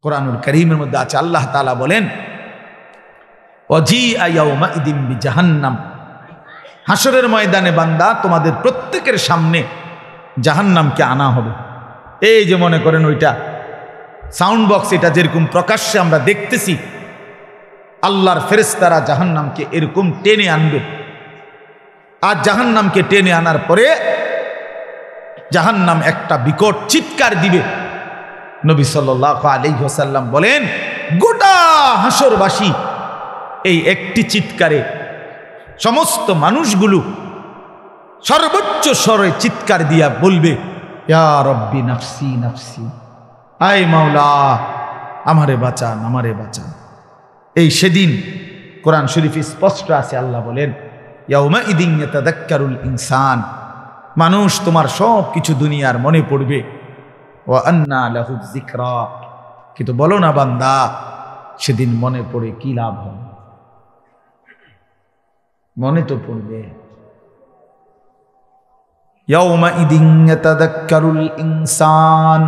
কোরআনুল কারীমের মধ্যে আছে, আল্লাহ তাআলা বলেন ওয়াজিআ ইয়াউমাইদিন বিজাহান্নাম, হাসরের ময়দানে বান্দা তোমাদের প্রত্যেকের সামনে জাহান্নামকে আনা হবে। এই যে মনে করেন ওইটা সাউন্ড বক্স, এটা যেরকম প্রকাশ্যে আমরা দেখতেছি, আল্লাহর ফেরেশতারা জাহান্নামকে এরকম টেনে আনবে। আর জাহান্নামকে টেনে আনার পরে জাহান্নাম একটা বিকট চিৎকার দিবে। নবী সাল্লাল্লাহু আলাইহি ওয়াসাল্লাম বলেন গোটা হাসরবাসী এই একটি চিৎকারে, সমস্ত মানুষগুলো সর্বোচ্চ স্বরে চিৎকার দিয়া বলবে ইয়া রব্বি নাফসি নাফসি, আয় মাওলা আমারে বাঁচান, আমারে বাঁচান। এই সেদিন কোরআন শরীফে স্পষ্ট আছে, আল্লাহ বলেন ইয়াউমাইদিন ইয়াতাযাক্কারুল ইনসান, মানুষ তোমার সব কিছু দুনিয়ার মনে পড়বে। ওয়া আন্না লাহু যিকরা, কিন্তু বলো না বান্দা সেদিন মনে পড়ে কি লাভ হবে? মনে তো পড়বে। ইয়াউমাইদিন ইয়াতাযাক্কারুল ইনসান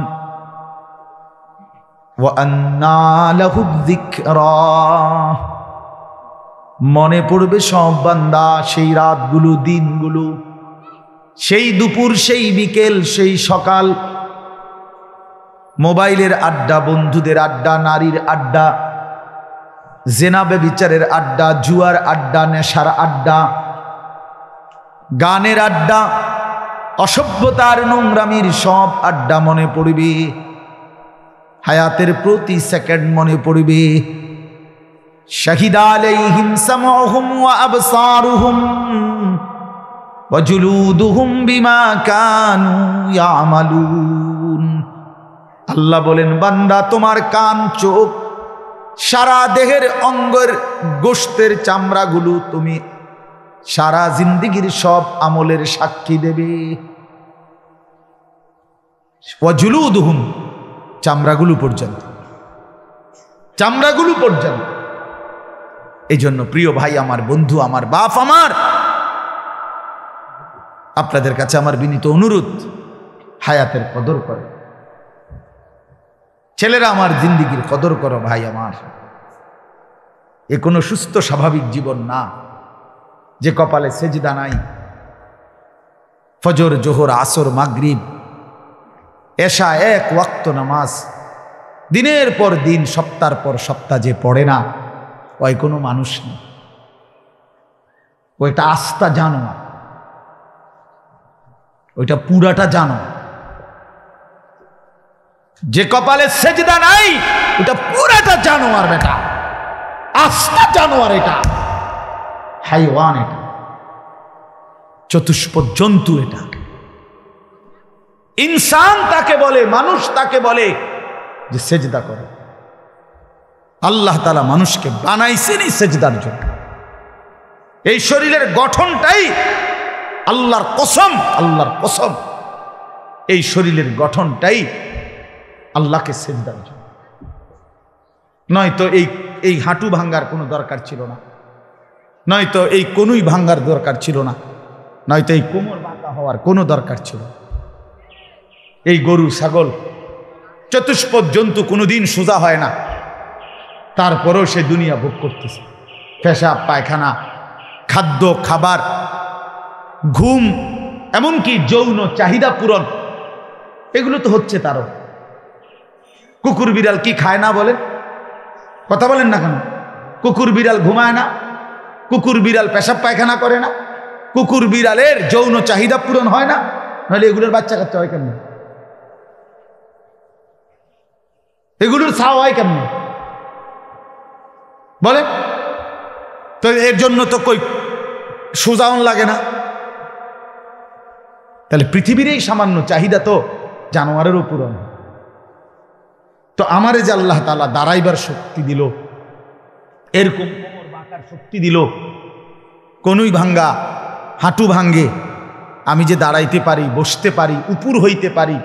ওয়া আন্না লাহু যিকরা, মনে পড়বে সব বান্দা সেই রাতগুলো, দিনগুলো, সেই দুপুর, সেই বিকেল, সেই সকাল, মোবাইলের আড্ডা, বন্ধুদের আড্ডা, নারীর আড্ডা, জেনা ব্যভিচারের আড্ডা, জুয়ার আড্ডা, নেশার আড্ডা, গানের আড্ডা, অসভ্যতার নোংরামির সব আড্ডা মনে পড়বে। হায়াতের প্রতি সেকেন্ড মনে পড়বে। শাহিদা আলাইহিম সামউহুম ওয়া আবসারুহুম ওয়া জুলুদুহুম বিমা কানু ইয়ামালুন। আল্লাহ বলেন বান্দা তোমার কান, চোখ, সারা দেহের অঙ্গের গোশতের চামড়াগুলো তুমি সারা জিন্দেগীর সব আমলের সাক্ষী দেবে। ওয়া জুলুদুহুম, চামড়াগুলো পর্যন্ত, চামড়াগুলো পর্যন্ত। এই জন্য প্রিয় ভাই আমার, বন্ধু আমার, বাপ আমার, আপনাদের কাছে আমার বিনীত অনুরোধ, হায়াতের কদর করো। ছেলেরা আমার, জিন্দেগীর কদর করো ভাই আমার। এ কোনো সুস্থ স্বাভাবিক জীবন না যে কপালে সেজদা নাই। ফজর, জোহর, আসর, মাগরিব, এশা, এক ওয়াক্ত নামাজ দিনের পর দিন, সপ্তাহের পর সপ্তাহ যে পড়ে না, ওই কোনো মানুষ না। ওইটা আস্থা জানোয়ার, ওইটা পুরাটা জানোয়ার। যে কপালে সেজদা নাই ওটা পুরাটা জানোয়ার বেটা, আস্থা জানোয়ার, এটা হাইওয়ান, এটা চতুষ্পদ জন্তু, এটা ইনসান তাকে বলে, মানুষ তাকে বলে যে সেজদা করে। আল্লাহ তাআলা মানুষকে বানাইছেনই সেজদার জন্য। এই শরীরের গঠনটাই আল্লাহর কসম, আল্লাহর কসম, এই শরীরের গঠনটাই আল্লাহকে সেজদার জন্য। নয়তো এই হাঁটু ভাঙ্গার কোনো দরকার ছিল না, নয়তো এই কনুই ভাঙ্গার দরকার ছিল না, নয়তো এই কোমর বাঁকা হওয়ার কোনো দরকার ছিল না। এই গরু, ছাগল, চতুষ্পদ জন্তু কোনোদিন সোজা হয় না, তারপরেও সে দুনিয়া ভোগ করতেছে। পেশাব, পায়খানা, খাদ্য, খাবার, ঘুম, এমনকি যৌন চাহিদা পূরণ, এগুলো তো হচ্ছে তারও। কুকুর বিড়াল কি খায় না বলেন? কথা বলেন না কেন? কুকুর বিড়াল ঘুমায় না? কুকুর বিড়াল পেশাব পায়খানা করে না? কুকুর বিড়ালের যৌন চাহিদা পূরণ হয় না? নাহলে এগুলোর বাচ্চা কাচ্চা হয় কেমন? এগুলোর ছাও হয় কেমন বলেন? তো এর জন্য তো কই সোজাউন লাগে না। তাহলে পৃথিবীর এই সামান্য চাহিদা তো জানোয়ারেরও পূরণ। তো আমারে যে আল্লাহ তাআলা দাঁড়াইবার শক্তি দিল, এরকম কোমর বাঁকার শক্তি দিল, কনুই ভাঙ্গা, হাঁটু ভাঙ্গে আমি যে দাঁড়াইতে পারি, বসতে পারি, উপুর হইতে পারি,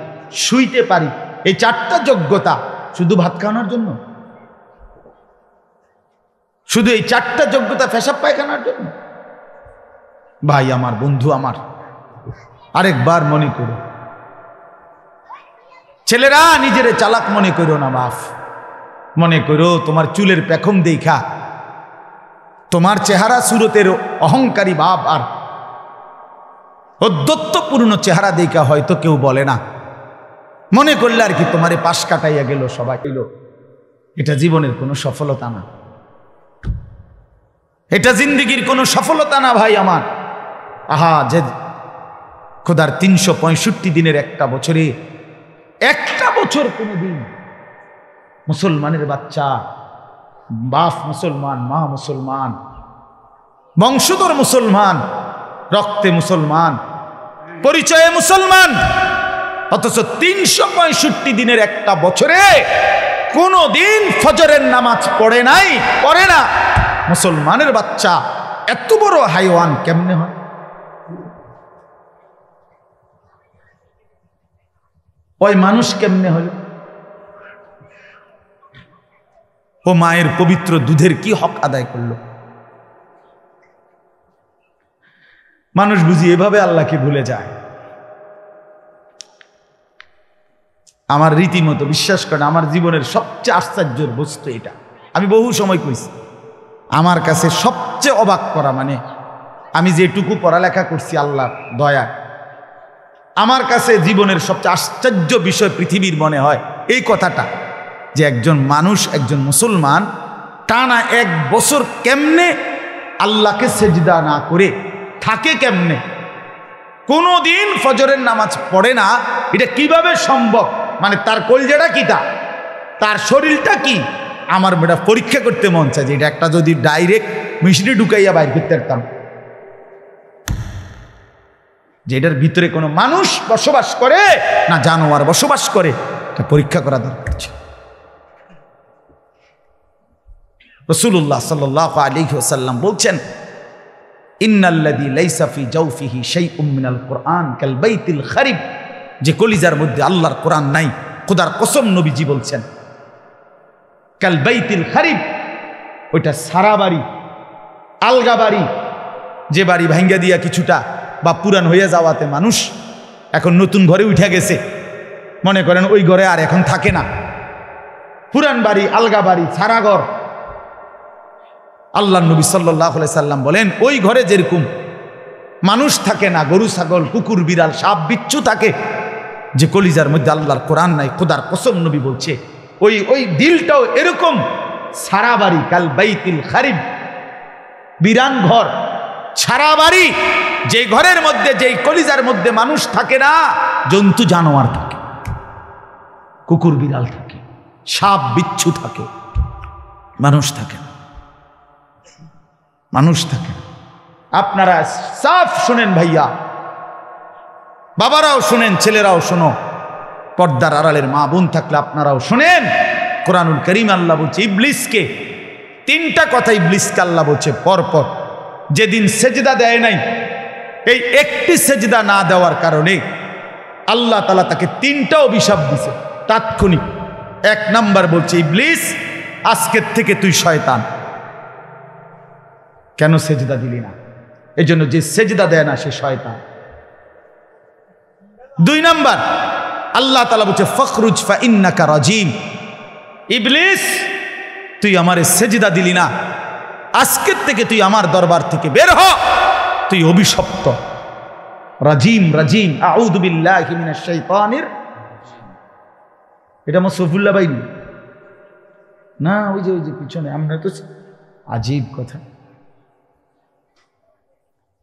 শুইতে পারি, এই চারটা যোগ্যতা শুধু ভাত খাওয়ানোর জন্য? শুধু এই চারটা যোগ্যতা পেশাব পায়খানার জন্য? ভাই আমার, বন্ধু আমার, আরেকবার মনে করো। ছেলেরা নিজেরে চালাক মনে করো না বাপ, মনে করো তোমার চুলের পেখম দেখা, তোমার চেহারা সুরতের অহংকারী ভাব আর অদ্যত্বপূর্ণ চেহারা দেখা হয়তো কেউ বলে না, মনে করলে আর কি তোমারে পাশ কাটাইয়া গেল সবাই এলো। এটা জীবনের কোনো সফলতা না, এটা জিন্দেগির কোনো সফলতা না ভাই আমার। আহা, যে খোদার 365 দিনের একটা বছরে, একটা বছর কোনো দিন মুসলমানের বাচ্চা, বাপ মুসলমান, মা মুসলমান, বংশধর মুসলমান, রক্তে মুসলমান, পরিচয়ে মুসলমান, অথচ 365 দিনের একটা বছরে কোনো দিন ফজরের নামাজ পড়ে নাই, পড়ে না। মুসলমানের বাচ্চা এত বড় হাইওয়ান কেমনে হয়? ওই মানুষ কেমনে হল? ও মায়ের পবিত্র দুধের কি হক আদায় করলো? মানুষ বুঝি এভাবে আল্লাহকে ভুলে যায়। আমার রীতিমতো বিশ্বাস করে আমার জীবনের সবচেয়ে আশ্চর্যের বস্তু এটা, আমি বহু সময় কইছি, আমার কাছে সবচেয়ে অবাক করা মানে আমি যেটুকু পড়ালেখা করছি আল্লাহ দয়া, আমার কাছে জীবনের সবচেয়ে আশ্চর্য বিষয় পৃথিবীর মনে হয় এই কথাটা, যে একজন মানুষ, একজন মুসলমান টানা 1 বছর কেমনে আল্লাহকে সেজদা না করে থাকে, কেমনে কোনো দিন ফজরের নামাজ পড়ে না, এটা কিভাবে সম্ভব? মানে তার কলজাটা কি, তার শরীরটা কি? আমার বেটা পরীক্ষা করতে মন চায় যে এটা একটা যদি ডাইরেক্ট মিশরি ঢুকাইয়া বাইর করতে পারতাম, যে এটার ভিতরে কোনো মানুষ বসবাস করে না জানোয়ার বসবাস করে, এটা পরীক্ষা করা দরকার ছিল। রাসূলুল্লাহ সাল্লাল্লাহু আলাইহি ওয়াসাল্লাম বলছেন, ইন্নাল্লাযী লাইসা ফি জাওফিহি শাইউম মিনাল কুরআন কাল বাইতিল খারিব, যে কলিজার মধ্যে আল্লাহর কোরআন নাই, খোদার কসম নবীজি বলছেন, কাল বাইতিল খারিব, ওইটা সারা বাড়ি, আলগা বাড়ি, যে বাড়ি ভাঙ্গা দিয়া কিছুটা বা পুরান হয়ে যাওয়াতে মানুষ এখন নতুন ঘরে উঠে গেছে, মনে করেন ওই ঘরে আর এখন থাকে না, পুরান বাড়ি, আলগা বাড়ি, সারা ঘর। আল্লাহ নবী সাল্লাল্লাহু আলাইহি সাল্লাম বলেন, ওই ঘরে যেরকম মানুষ থাকে না, গরু ছাগল কুকুর বিড়াল সাপ বিচ্ছু থাকে, যে কলিজার মধ্যে আল্লাহর কোরআন নাই, খোদার কসম নবী বলছে ওই দিলটাও এরকম সারা বাড়ি, কাল বাইতিল খারিব, বিরান ঘর, সারা বাড়ি, যে ঘরের মধ্যে, যেই কলিজার মধ্যে মানুষ থাকে না, জন্তু জানোয়ার থাকে, কুকুর বিড়াল থাকে, সাপ বিচ্ছু থাকে, মানুষ থাকে না, মানুষ থাকে না। আপনারা সাফ শুনেন ভাইয়া, বাবারাও শুনেন, ছেলেরাও শোনো, পর্দার আড়ালের মা বোন থাকলে আপনারাও শুনেন। কোরআনুল কারীম আল্লাহ বলছে ইবলিসকে 3টা কথা, ইবলিসকে আল্লাহ বলছে পরপর, যেদিন সেজদা দেয় নাই, এই একটি সেজদা না দেওয়ার কারণে আল্লাহ তাআলা তাকে 3টা অভিশাপ দিছে তাৎক্ষণিক। 1 নাম্বার বলছে, ইবলিস আজকের থেকে তুই শয়তান, কেন সেজদা দিলি না? এই জন্য যে সেজদা দেয় না সে শয়তান। 2 নাম্বার আল্লাহ তাআলা বলছে ফখরুজ ফা ইন্নাকা রাজিম, ইবলিস তুই আমারে সেজদা দিলি না, আজকের থেকে তুই আমার দরবার থেকে বের হ, তুই অভিশপ্ত। রাজিম, রাজিম, আউযু বিল্লাহি মিনাশ শাইতানির, এটা মুসফুল্লাহ ভাই না, ওই যে পিছনে, আমরা তো আজীব কথা।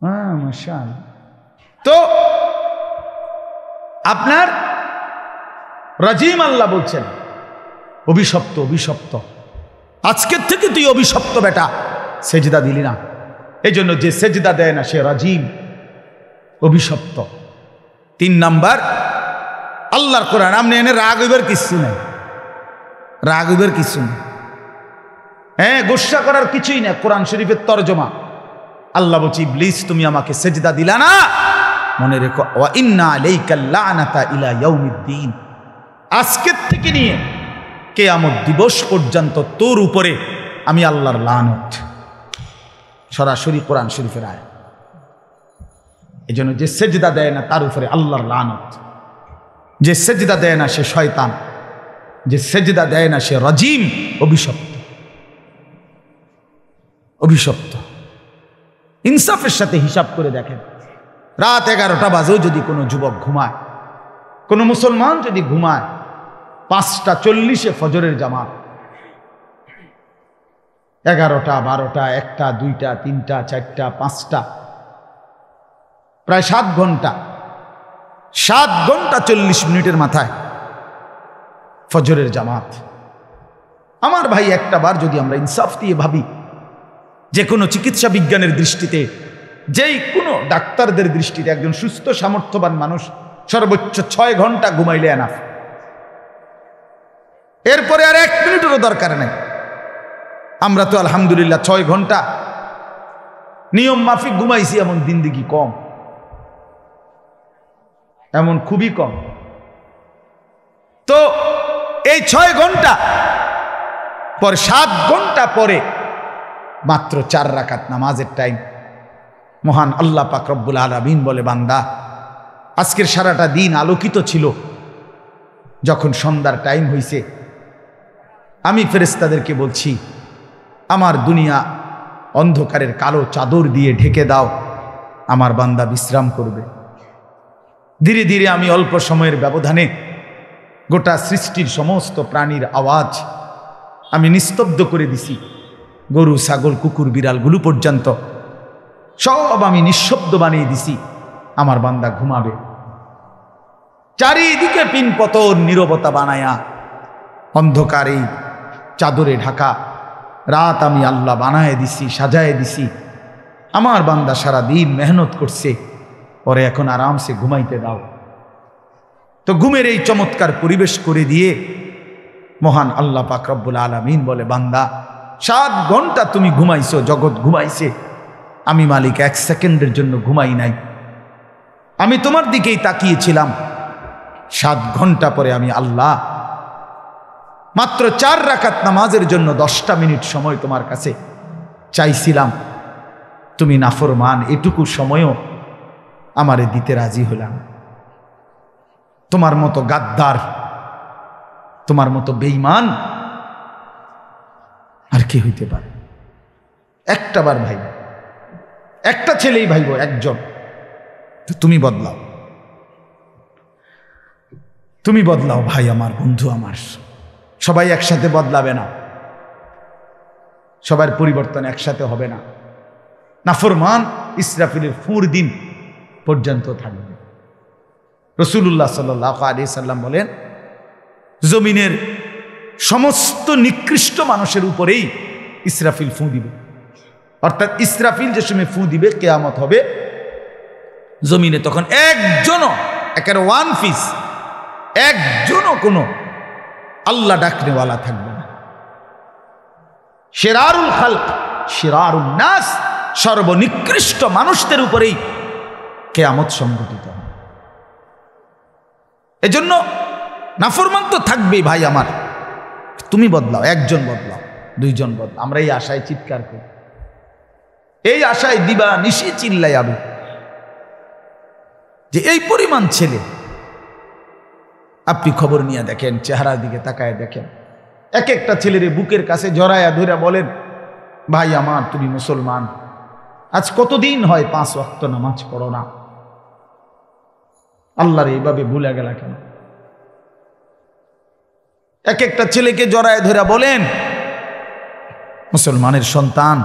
হ্যাঁ মাশাআল্লাহ। তো আপনার রাজিম আল্লাহ বলছেন অভিশপ্ত, অভিশপ্ত, আজকের থেকে তুই অভিশপ্ত বেটা, সেজদা দিলি না। এই জন্য যে সেজদা দেয় না সে রাজিম, অভিশপ্ত। 3 নাম্বার আল্লাহর কোরআন, আপনি এনে রাগ হইবার কিছু নেই, রাগ হইবার কিছু নেই, হ্যাঁ গোসা করার কিছুই না। কোরআন শরীফের তরজমা, আল্লাহ বলছে ইবলিস তুমি আমাকে সেজদা দিলা না, মনে রেখো ওয়া ইন্না আলাইকা লানাতা ইলা ইয়াউমিদ্দিন, আজকের থেকে নিয়ে কিয়ামত দিবস পর্যন্ত তোর উপরে আমি আল্লাহর লানত। সরাসরি কোরআন শরীফের আয়াত। এই জন্য যে সেজদা দেয় না তার উপরে আল্লাহর লানত, যে সেজদা দেয় না সে শয়তান। যে সেজদা দেয় না সে রাজিম, অভিশপ্ত। অভিশপ্ত। ইনসাফের সাথে হিসাব করে দেখেন, রাত 11টা বাজেও যদি কোনো যুবক ঘুমায়, কোনো মুসলমান যদি ঘুমায়, 5টা 40-এ ফজরের জামাত, 11টা 12টা 1টা 2টা 3টা 4টা 5টা, প্রায় 7 ঘন্টা, 7 ঘন্টা 40 মিনিটের মাথায় ফজরের জামাত। আমার ভাই, একটা বার যদি আমরা ইনসাফ দিয়ে ভাবি, যে কোনো চিকিৎসা বিজ্ঞানের দৃষ্টিতে, যেই কোনো ডাক্তারদের দৃষ্টিতে একজন সুস্থ সামর্থ্যবান মানুষ সর্বোচ্চ 6 ঘন্টা ঘুমাইলে এনাফ। এরপরে আর 1 মিনিটেরও দরকার নেই। আমরা তো আলহামদুলিল্লাহ 6 ঘন্টা নিয়ম মাফিক ঘুমাইছি, এমন জিন্দেগি কম, এমন খুবই কম। তো এই 6 ঘন্টা পর 7 ঘন্টা পরে মাত্র 4 রাকাত নামাজের টাইম। মহান আল্লাহ পাক রব্বুল আলামিন বলে, বান্দা আজকের সারাটা দিন আলোকিত ছিল, যখন সন্ধ্যার টাইম হইছে আমি ফেরেশতাদেরকে বলছি, আমার দুনিয়া অন্ধকারের কালো চাদর দিয়ে ঢেকে দাও, আমার বান্দা বিশ্রাম করবে। ধীরে ধীরে আমি অল্প সময়ের ব্যবধানে গোটা সৃষ্টির সমস্ত প্রাণীর আওয়াজ আমি নিস্তব্ধ করে দিছি। গরু, ছাগল, কুকুর, বিড়ালগুলো পর্যন্ত সব আমি নিঃশব্দ বানিয়ে দিছি। আমার বান্দা ঘুমাবে। চারিদিকে পিন পতন, নীরবতা বানায়া অন্ধকারে চাদরে ঢাকা রাত আমি আল্লাহ বানায় দিছি, সাজায় দিছি। আমার বান্দা সারা দিন মেহনত করছে, পরে এখন আরামসে ঘুমাইতে দাও। তো ঘুমের এই চমৎকার পরিবেশ করে দিয়ে মহান আল্লাহ পাক রব্বুল আলামিন বলে, বান্দা 7 ঘন্টা তুমি ঘুমাইছো, জগৎ ঘুমাইছে, আমি মালিক 1 সেকেন্ডের জন্য ঘুমাই নাই। আমি তোমার দিকেই তাকিয়েছিলাম। 7 ঘন্টা পরে আমি আল্লাহ মাত্র 4 রাকাত নামাজের জন্য 10টা মিনিট সময় তোমার কাছে চাইছিলাম। তুমি নাফরমান, এটুকু সময়ও আমারে দিতে রাজি হলাম। তোমার মতো গাদ্দার, তোমার মতো বেঈমান আর কি হইতে পারে? একটা বার ভাই, একটা ছেলেই ভাইব, একজন। তো তুমি বদলাও, তুমি বদলাও ভাই আমার, বন্ধু আমার। সবাই একসাথে বদলাবে না, সবার পরিবর্তন একসাথে হবে না। নাফরমান ইসরাফিলের ফুর দিন পর্যন্ত থাকবে। রাসূলুল্লাহ সাল্লাল্লাহু আলাইহি সাল্লাম বলেন, জমিনের সমস্ত নিকৃষ্ট মানুষের উপরেই ইসরাফিল ফু দিবে। অর্থাৎ ইসরাফিল যে সময় ফু দিবে, কিয়ামত হবে, জমিনে তখন একজনও, একের 1 পিস, একজনও কোনো আল্লাহ ডাকনেওয়ালা থাকবে না। শিরারুল খালক, শিরারুন নাস, সর্বনিকৃষ্ট মানুষদের উপরেই কিয়ামত সংঘটিত হবে। এজন্য নাফরমান তো থাকবেই ভাই আমার। তুমি বদলাও, একজন বদলাও, 2 জন বদলাও। আমরা এই আশায় চিৎকার করি, এই আশায় দিবা নিশি চিল্লাই আবু, যে এই পরিমাণ ছেলে। আপনি খবর নিয়ে দেখেন, চেহারার দিকে তাকায় দেখেন, এক একটা ছেলের বুকের কাছে জড়ায়া ধরে বলেন, ভাই আমার তুমি মুসলমান, আজ কতদিন হয় 5 ওয়াক্ত নামাজ পড়ো না, আল্লাহর এইভাবে ভুলে গেলা কেন? এক একটা ছেলেকে জড়ায় ধরে বলেন, মুসলমানের সন্তান,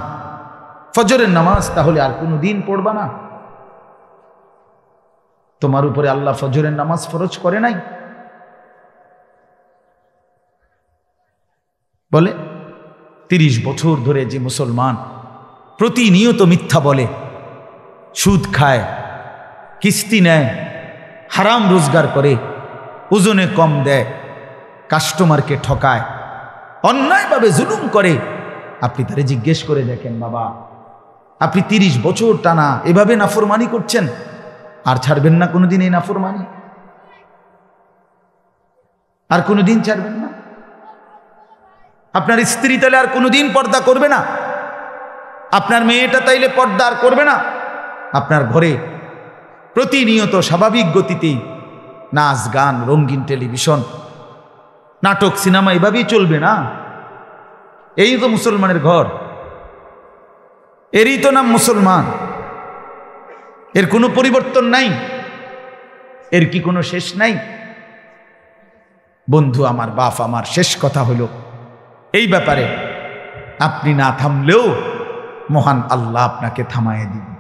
ফজরের নামাজ তাহলে আর কোনো দিন পড়বা না? তোমার উপরে আল্লাহ ফজরের নামাজ ফরজ করে নাই? বলে 30 বছর ধরে যে মুসলমান প্রতিনিয়ত মিথ্যা বলে, সুদ খায়, কিস্তি নেয়, হারাম রোজগার করে, ওজনে কম দেয়, কাস্টমারকে ঠকায়, অন্যায়ভাবে জুলুম করে, আপনি তারে জিজ্ঞেস করে দেখেন, বাবা আপনি 30 বছর টানা এভাবে নাফরমানি করছেন, আর ছাড়বেন না কোনোদিন এই নাফরমানি? আর কোনোদিন ছাড়বেন না? আপনার স্ত্রী তাইলে আর কোনোদিন পর্দা করবে না? আপনার মেয়েটা তাইলে পর্দা আর করবে না? আপনার ঘরে প্রতিনিয়ত স্বাভাবিক গতিতেই নাচ গান, রঙিন টেলিভিশন, নাটক সিনেমা এভাবেই চলবে না। এই তো মুসলমানের ঘর, এরই তো নাম মুসলমান। এর কোনো পরিবর্তন নাই, এর কি কোনো শেষ নাই? বন্ধু আমার, বাপ আমার, শেষ কথা হলো এই ব্যাপারে আপনি না থামলেও মহান আল্লাহ আপনাকে থামায় দিবে,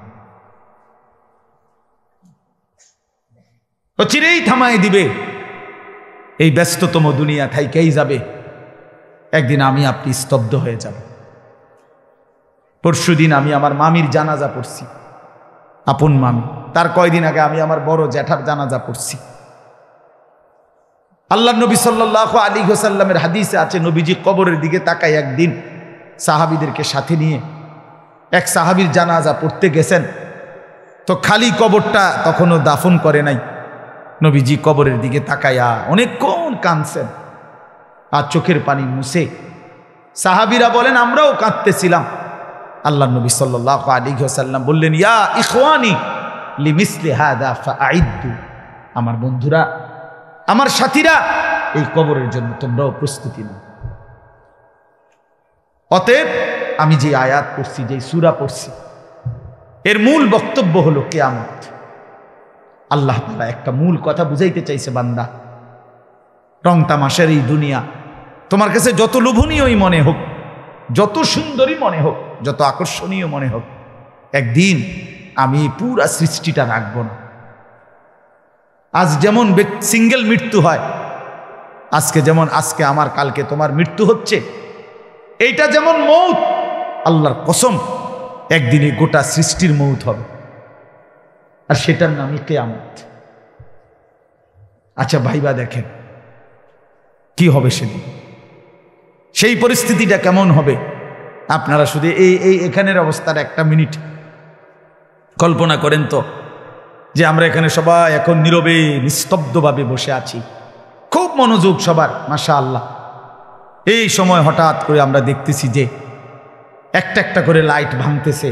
চিরেই থামায় দিবে। এই ব্যস্ততম দুনিয়া থাইকেই যাবে, একদিন আমি আপনি স্তব্ধ হয়ে যাব। পরশুদিন আমি আমার মামির জানাজা পড়ছি, আপন মামি। তার কয়দিন আগে আমি আমার বড় জ্যাঠার জানাজা পড়ছি। আল্লাহ নবী সাল্লাল্লাহু আলাইহি ওয়াসাল্লামের হাদিসে আছে, নবীজি কবরের দিকে তাকায় একদিন সাহাবীদেরকে সাথে নিয়ে এক সাহাবীর জানাজা পড়তে গেছেন। তো খালি কবরটা তখনও দাফন করে নাই। নবীজি কবরের দিকে তাকায়া অনেকক্ষণ কাঁদছেন আর চোখের পানি মুছে। সাহাবীরা বলেন আমরাও কাঁদতেছিলাম। আল্লাহ নবী সাল্লাল্লাহু আলাইহি ওয়াসাল্লাম বললেন, ইয়া ইখওয়ানি লিমিসলি হাদা ফাআইদ্দু, আমার বন্ধুরা, আমার সাথীরা, এই কবরের জন্য তোমরাও প্রস্তুতি নাও। অতএব আমি যে আয়াত পড়ছি, যে সূরা পড়ছি, এর মূল বক্তব্য হলো কিয়ামত। আল্লাহ তাআলা একটা মূল কথা বুঝাইতে চাইছে, বান্দা, রং তামাশার এই দুনিয়া তোমার কাছে যত লোভনীয়ই মনে হোক, যত সুন্দরী মনে হোক, যত আকর্ষণীয় মনে হোক, একদিন আমি পুরা সৃষ্টিটা রাখব না। আজ যেমন সিঙ্গেল মৃত্যু হয়, আজকে আমার, কালকে তোমার মৃত্যু হচ্ছে, এইটা যেমন মৌত, আল্লাহর কসম একদিন এই গোটা সৃষ্টির মৌত হবে, আর সেটার নামই কিয়ামত। আচ্ছা ভাইবা দেখেন কি হবে সেদিন, সেই পরিস্থিতিটা কেমন হবে। আপনারা শুধু এখানের অবস্থার একটা মিনিট কল্পনা করেন তো, যে আমরা এখানে সবাই এখন নীরবে নিস্তব্ধভাবে বসে আছি, খুব মনোযোগ সবার, মাশাআল্লাহ। এই সময় হঠাৎ করে আমরা দেখতেছি যে একটা একটা করে লাইট ভাঙতেছে,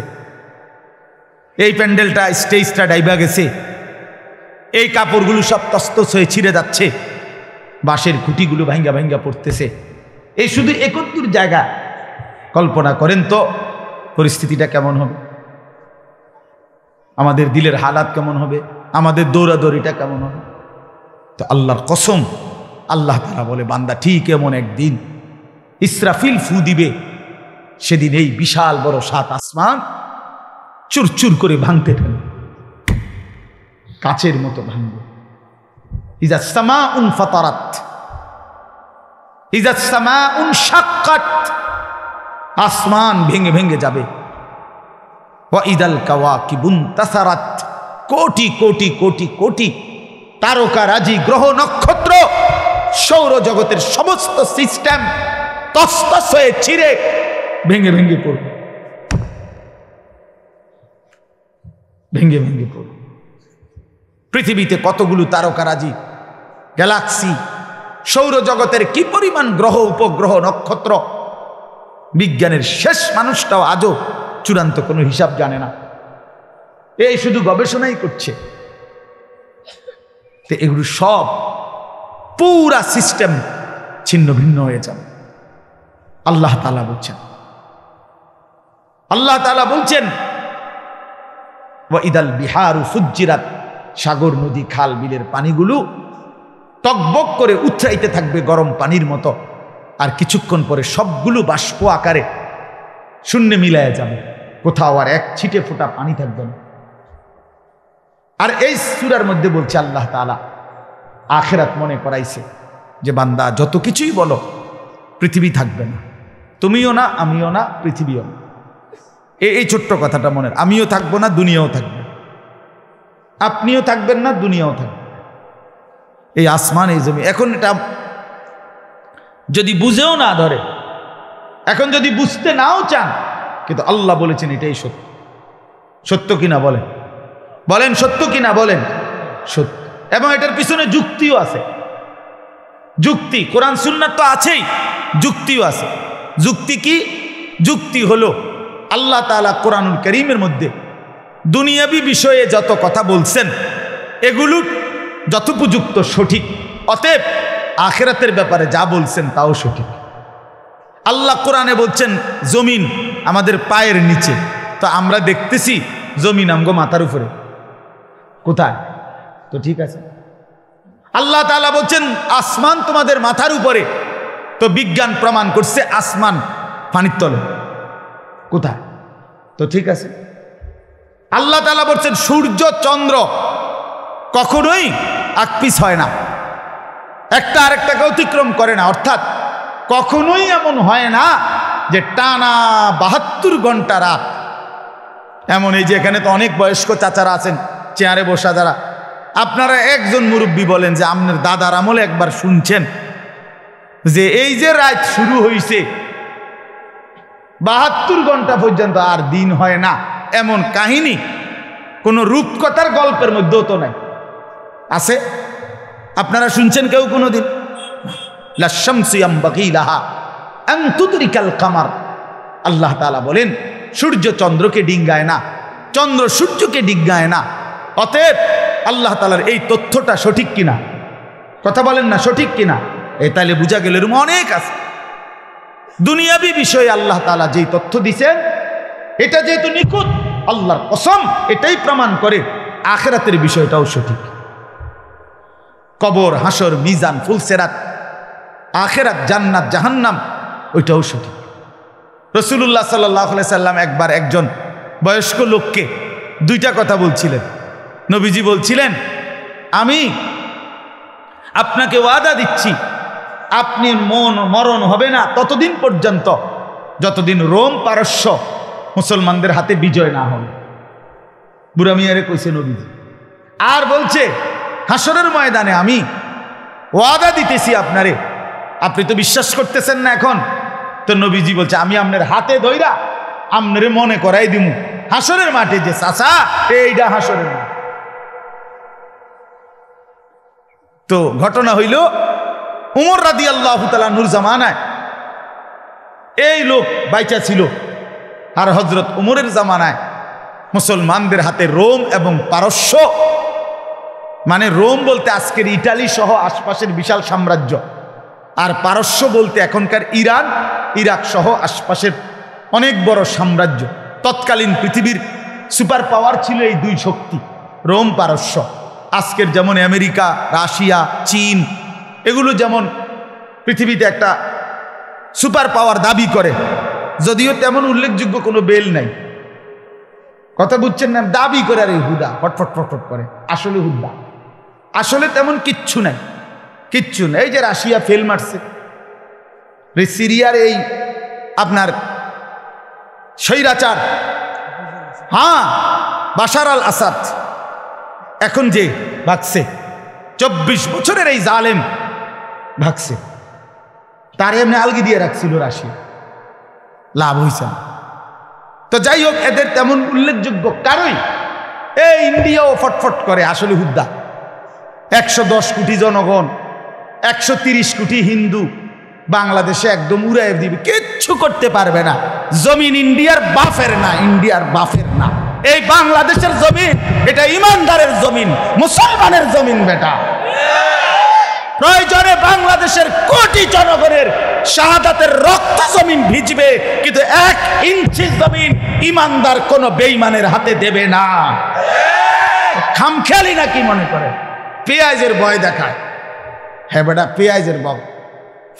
এই প্যান্ডেলটা, স্টেজটা ডাইবা গেছে, এই কাপড়গুলো সব তস্তস হয়ে ছিঁড়ে যাচ্ছে, বাঁশের খুঁটিগুলো ভাঙ্গা ভাঙ্গা পড়তেছে। এই শুধু 71 জায়গা, কল্পনা করেন তো পরিস্থিতিটা কেমন হবে, আমাদের দিলের হালাত কেমন হবে, আমাদের দৌড়াদৌড়িটা কেমন হবে। তো আল্লাহর কসম, আল্লাহ তাআলা বলে, বান্দা, ঠিক এমন একদিন ইসরাফিল ফু দিবে, সেদিন এই বিশাল বড় 7 আসমান চুরচুর করে ভাঙতে থাকবে, কাচের মতো ভাঙবে। ইজা সামাউন ফাতারাত, ইজা সামাউন শাক্কাত, আসমান ভেঙে ভেঙে যাবে। ওয়া ইদাল কাওয়াকিবুন তাসারাত, কোটি কোটি কোটি কোটি তারকারাজি, গ্রহ নক্ষত্র, সৌরজগতের সমস্ত সিস্টেম তসতস হয়ে ছিঁড়ে ভেঙে ভেঙে পড়বে, ভেঙে ভেঙে পড়বে। পৃথিবীতে কতগুলো তারকারাজি, গ্যালাক্সি, সৌরজগতের কি পরিমাণ গ্রহ, উপগ্রহ, নক্ষত্র, বিজ্ঞানের শেষ মানুষটাও আজও চূড়ান্ত কোনো হিসাব জানে না, এই শুধু গবেষণাই করছে। তো এগুলো সব পুরা সিস্টেম ছিন্ন ভিন্ন হয়ে যাবে। আল্লাহ তাআলা বলছেন, আল্লাহ তাআলা বলছেন, ওয়া ইদাল বিহারু ফুজ্জিরাত, সাগর, নদী, খাল, বিলের পানিগুলো টকবক করে উথরাইতে থাকবে গরম পানির মতো, আর কিছুক্ষণ পরে সবগুলো বাষ্প আকারে শূন্যে মিলায়া যাবে, কোথাও আর এক ছিটে ফোঁটা পানি থাকবে না। আর এই সূরার মধ্যে বলছে আল্লাহ তাআলা, আখিরাত মনে করাইছে যে বান্দা, যত কিছুই বলো, পৃথিবী থাকবে না, তুমিও না, আমিও না, পৃথিবীও না। এই ছোট্ট কথাটা মনে, আমিও থাকবো না, দুনিয়াও থাকবে, আপনিও থাকবেন না, দুনিয়াও থাকবে। এই আসমান, এই জমি, এখন এটা যদি বুঝেও না ধরে, এখন যদি বুঝতে নাও চান, কিন্তু আল্লাহ বলেছেন এটাই সত্য। সত্য কিনা বলেন, বলেন সত্য কিনা বলেন, সত্য। এবং এটার পিছনে যুক্তিও আছে, যুক্তি, কোরআন সুন্নাত তো আছেই, যুক্তিও আছে। যুক্তি কি? যুক্তি হলো আল্লাহ তাআলা কোরআনুল কারীমের মধ্যে দুনিয়াবি বিষয়ে যত কথা বলছেন, এগুলো যথোপযুক্ত, সঠিক। অতএব আখিরাতের ব্যাপারে যা বলছেন তাও সঠিক। আল্লাহ কোরআনে বলছেন জমিন আমাদের পায়ের নিচে, তো আমরা দেখতেছি জমিন আমগো মাথার উপরে, কোথায়? তো ঠিক আছে। আল্লাহ তাআলা বলছেন আসমান তোমাদের মাথার উপরে, তো বিজ্ঞান প্রমাণ করছে আসমান পানির তলে, কোথায়? তো ঠিক আছে। আল্লাহ তাআলা বলছেন সূর্য চন্দ্র কখনোই আকপিস হয় না, একটা আরেকটাকে অতিক্রম করে না, অর্থাৎ কখনোই এমন হয় না যে টানা 72 ঘন্টা রাত। এমন এই যে এখানে তো অনেক বয়স্ক চাচারা আছেন চেয়ারে বসা যারা, আপনারা একজন মুরব্বী বলেন যে আপনার দাদার আমলে একবার শুনছেন যে এই যে রাত শুরু হয়েছে 72 ঘন্টা পর্যন্ত আর দিন হয় না, এমন কাহিনী কোন রূপকথার গল্পের মধ্যেও তো নাই, আছে? আপনারা শুনছেন কেউ কোনোদিন? আল্লাহ তাআলা বলেন সূর্য চন্দ্রকে ডিঙ্গায় না, চন্দ্র সূর্যকে ডিঙ্গায় না। অতএব আল্লাহ তাআলার এই তথ্যটা সঠিক কিনা? কথা বলেন না, সঠিক কিনা? এই তাহলে বুঝা গেল এরকম অনেক আছে দুনিয়াবি বিষয়ে আল্লাহ তাআলা যেই তথ্য দিছেন এটা যেহেতু নিখুঁত, আল্লাহর কসম এটাই প্রমাণ করে আখিরাতের বিষয়টাও সঠিক। কবর, হাসর, মিজান, ফুলসেরাত, আখিরাত, জান্নাত, জাহান্নাম, ওইটাও সঠিক। রাসূলুল্লাহ সাল্লাল্লাহু আলাইহি সাল্লাম একবার একজন বয়স্ক লোককে দুইটা কথা বলছিলেন। নবীজি বলছিলেন, আমি আপনাকে ওয়াদা দিচ্ছি আপনি মরণ হবে না ততদিন পর্যন্ত যতদিন রোম পারস্য মুসলমানদের হাতে বিজয় না হবে। বুড়া মিয়ারে কইছে নবীজি। আর বলছে হাসরের ময়দানে আমি ওয়াদা দিতেছি আপনারে, আপনি তো বিশ্বাস করতেছেন না এখন। তো নবীজি বলছে আমি আপনার হাতে ধইরা আপনারে মনে করাই দিমু হাসরের মাঠে যে চাচা এইটা হাসরের মাঠ। তো ঘটনা হইল উমর রাদিয়াল্লাহু তাআলা নূর জামানায় এই লোক বাইচা ছিল, আর হযরত উমরের জামানায় মুসলমানদের হাতে রোম এবং পারস্য, মানে রোম বলতে আজকের ইটালি সহ আশপাশের বিশাল সাম্রাজ্য, আর পারস্য বলতে এখনকার ইরান, ইরাক সহ আশপাশের অনেক বড় সাম্রাজ্য। তৎকালীন পৃথিবীর সুপার পাওয়ার ছিল এই দুই শক্তি, রোম পারস্য। আজকের যেমন আমেরিকা, রাশিয়া, চীন, এগুলো যেমন পৃথিবীতে একটা সুপার পাওয়ার দাবি করে, যদিও তেমন উল্লেখযোগ্য কোনো বেল নাই। কথা বুঝছেন না? দাবি করে আর এই হুদা ফটফট ফটফট করে, আসলে হুদা, আসলে তেমন কিচ্ছু নাই, কিচ্ছু নেই। এই যে রাশিয়া ফেল মারছে, সিরিয়ার এই আপনার স্বৈরাচার, হ্যাঁ বাশার আল আসাদ এখন যে ভাগছে, 24 বছরের এই জালেম ভাগছে, তার এমনি আলগি দিয়ে রাখছিল রাশিয়া, লাভ হয়েছে। তো যাই হোক, এদের তেমন উল্লেখযোগ্য কারই, এই ইন্ডিয়াও ফটফট করে, আসলে হুদ্দা। 110 কোটি জনগণ, 130 কোটি হিন্দু, বাংলাদেশে একদম উড়াই দিবে, কিচ্ছু করতে পারবে না। জমিন ইন্ডিয়ার বাফের না, ইন্ডিয়ার বাফের না, এই বাংলাদেশের জমিন এটা ইমানদারের জমিন, মুসলমানের জমিন বেটা। প্রয়োজনে বাংলাদেশের কোটি জনগণের শাহাদাতের রক্ত জমিন ভিজবে, কিন্তু 1 ইঞ্চি জমিন ইমানদার কোন বেঈমানের হাতে দেবে না। খামখেয়ালি না কি মনে করে? পেঁয়াজের ভয় দেখায়। হ্যাঁ বেটা, পেঁয়াজের বক,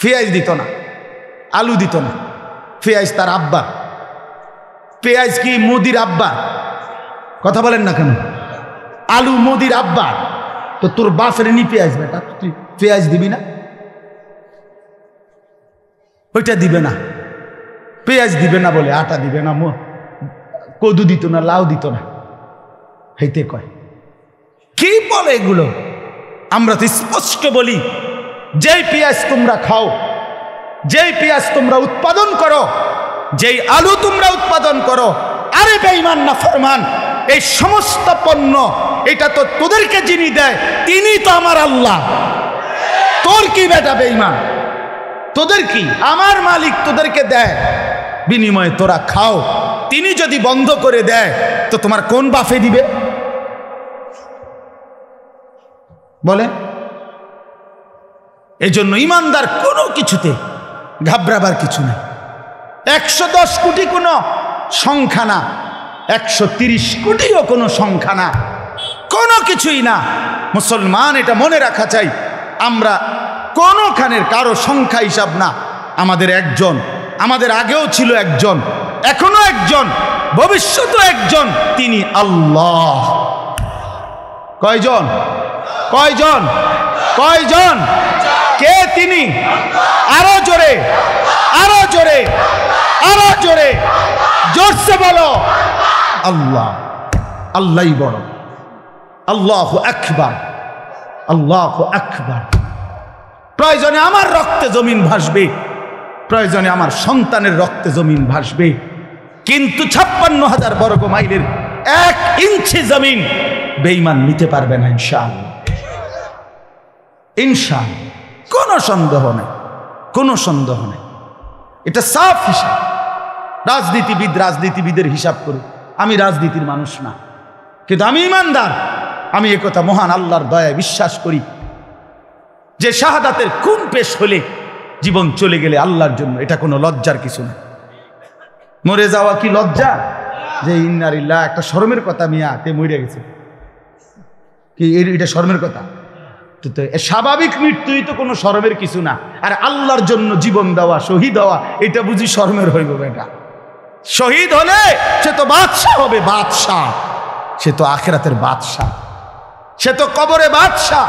পেঁয়াজ দিত না, আলু দিত না, পেঁয়াজ তার আব্বা। পেঁয়াজ কি মোদির আব্বা? কথা বলেন না কেন? আলু মোদির আব্বা, তো তোর বাপের নি পেঁয়াজ বেটা, তুই পেঁয়াজ দিবি না? ওইটা দিবে না, পেঁয়াজ দিবে না বলে আটা দিবে না, কদু দিত না, লাউ দিত না, হইতে কয় কি বলে এগুলো? আমরা তো স্পষ্ট বলি, যেই পেঁয়াজ তোমরা খাও, যেই পেঁয়াজ তোমরা উৎপাদন করো, যেই আলু তোমরা উৎপাদন করো, আরে বেঈমান না ফরমান, এই সমস্ত পণ্য এটা তো তোদেরকে যিনি দেয় তিনি তো আমার আল্লাহ। তোর কি বেটা বেঈমান? তোদের কি? আমার মালিক তোদেরকে দেয়, বিনিময়ে তোরা খাও। তিনি যদি বন্ধ করে দেয় তো তোমার কোন বাফে দিবে? বলে এজন্য ইমানদার কোনো কিছুতে ঘাবড়াবার কিছু নেই। 110 কোটি কোনো সংখ্যা না, 130 কোটিও কোনো সংখ্যা না, কোনো কিছুই না। মুসলমান এটা মনে রাখা চাই, আমরা কোনোখানের কারো সংখ্যা হিসাব না। আমাদের একজন, আমাদের আগেও ছিল একজন, এখনো একজন, ভবিষ্যতেও একজন, তিনি আল্লাহ। কয়জন? কয়জন? কয়জন? কে তিনি? আরো জোরে, আরো জোরে, আরো জোরে, জোরসে বলো আল্লাহ। আল্লাহই বড়। আল্লাহু আকবার, আল্লাহু আকবার। প্রয়োজনে আমার রক্তে জমিন ভাসবে, প্রয়োজনে আমার সন্তানের রক্তে জমিন ভাসবে, কিন্তু 56,000 বর্গ মাইলের 1 ইঞ্চি জমিন বেঈমান নিতে পারবে না ইনশাআল্লাহ। ইনশাআল্লাহ, কোনো সন্দেহ নেই, কোনো সন্দেহ নেই। এটা সাফ হিসাব। রাজনীতিবিদের হিসাব করুক, আমি রাজনীতির মানুষ না, কিন্তু আমি ইমানদার। আমি একথা মহান আল্লাহর দয়ায় বিশ্বাস করি যে শাহাদাতের খুন পেশ হলে জীবন চলে গেলে আল্লাহর জন্য এটা কোনো লজ্জার কিছু না। মরে যাওয়া কি লজ্জা? যে ইন্নালিল্লাহ, একটা শরমের কথা, মিয়া তে মরে গেছে, কি এটা শরমের কথা? তো স্বাভাবিক মৃত্যুই তো কোনো শরমের কিছু না। আর আল্লাহর জন্য জীবন দেওয়া, শহীদ হওয়া, এটা বুঝি শরমের হইব? বেটা শহীদ হলে সে তো বাদশাহ হবে, বাদশাহ। সে তো আখিরাতের বাদশাহ, সে তো কবরে বাদশাহ।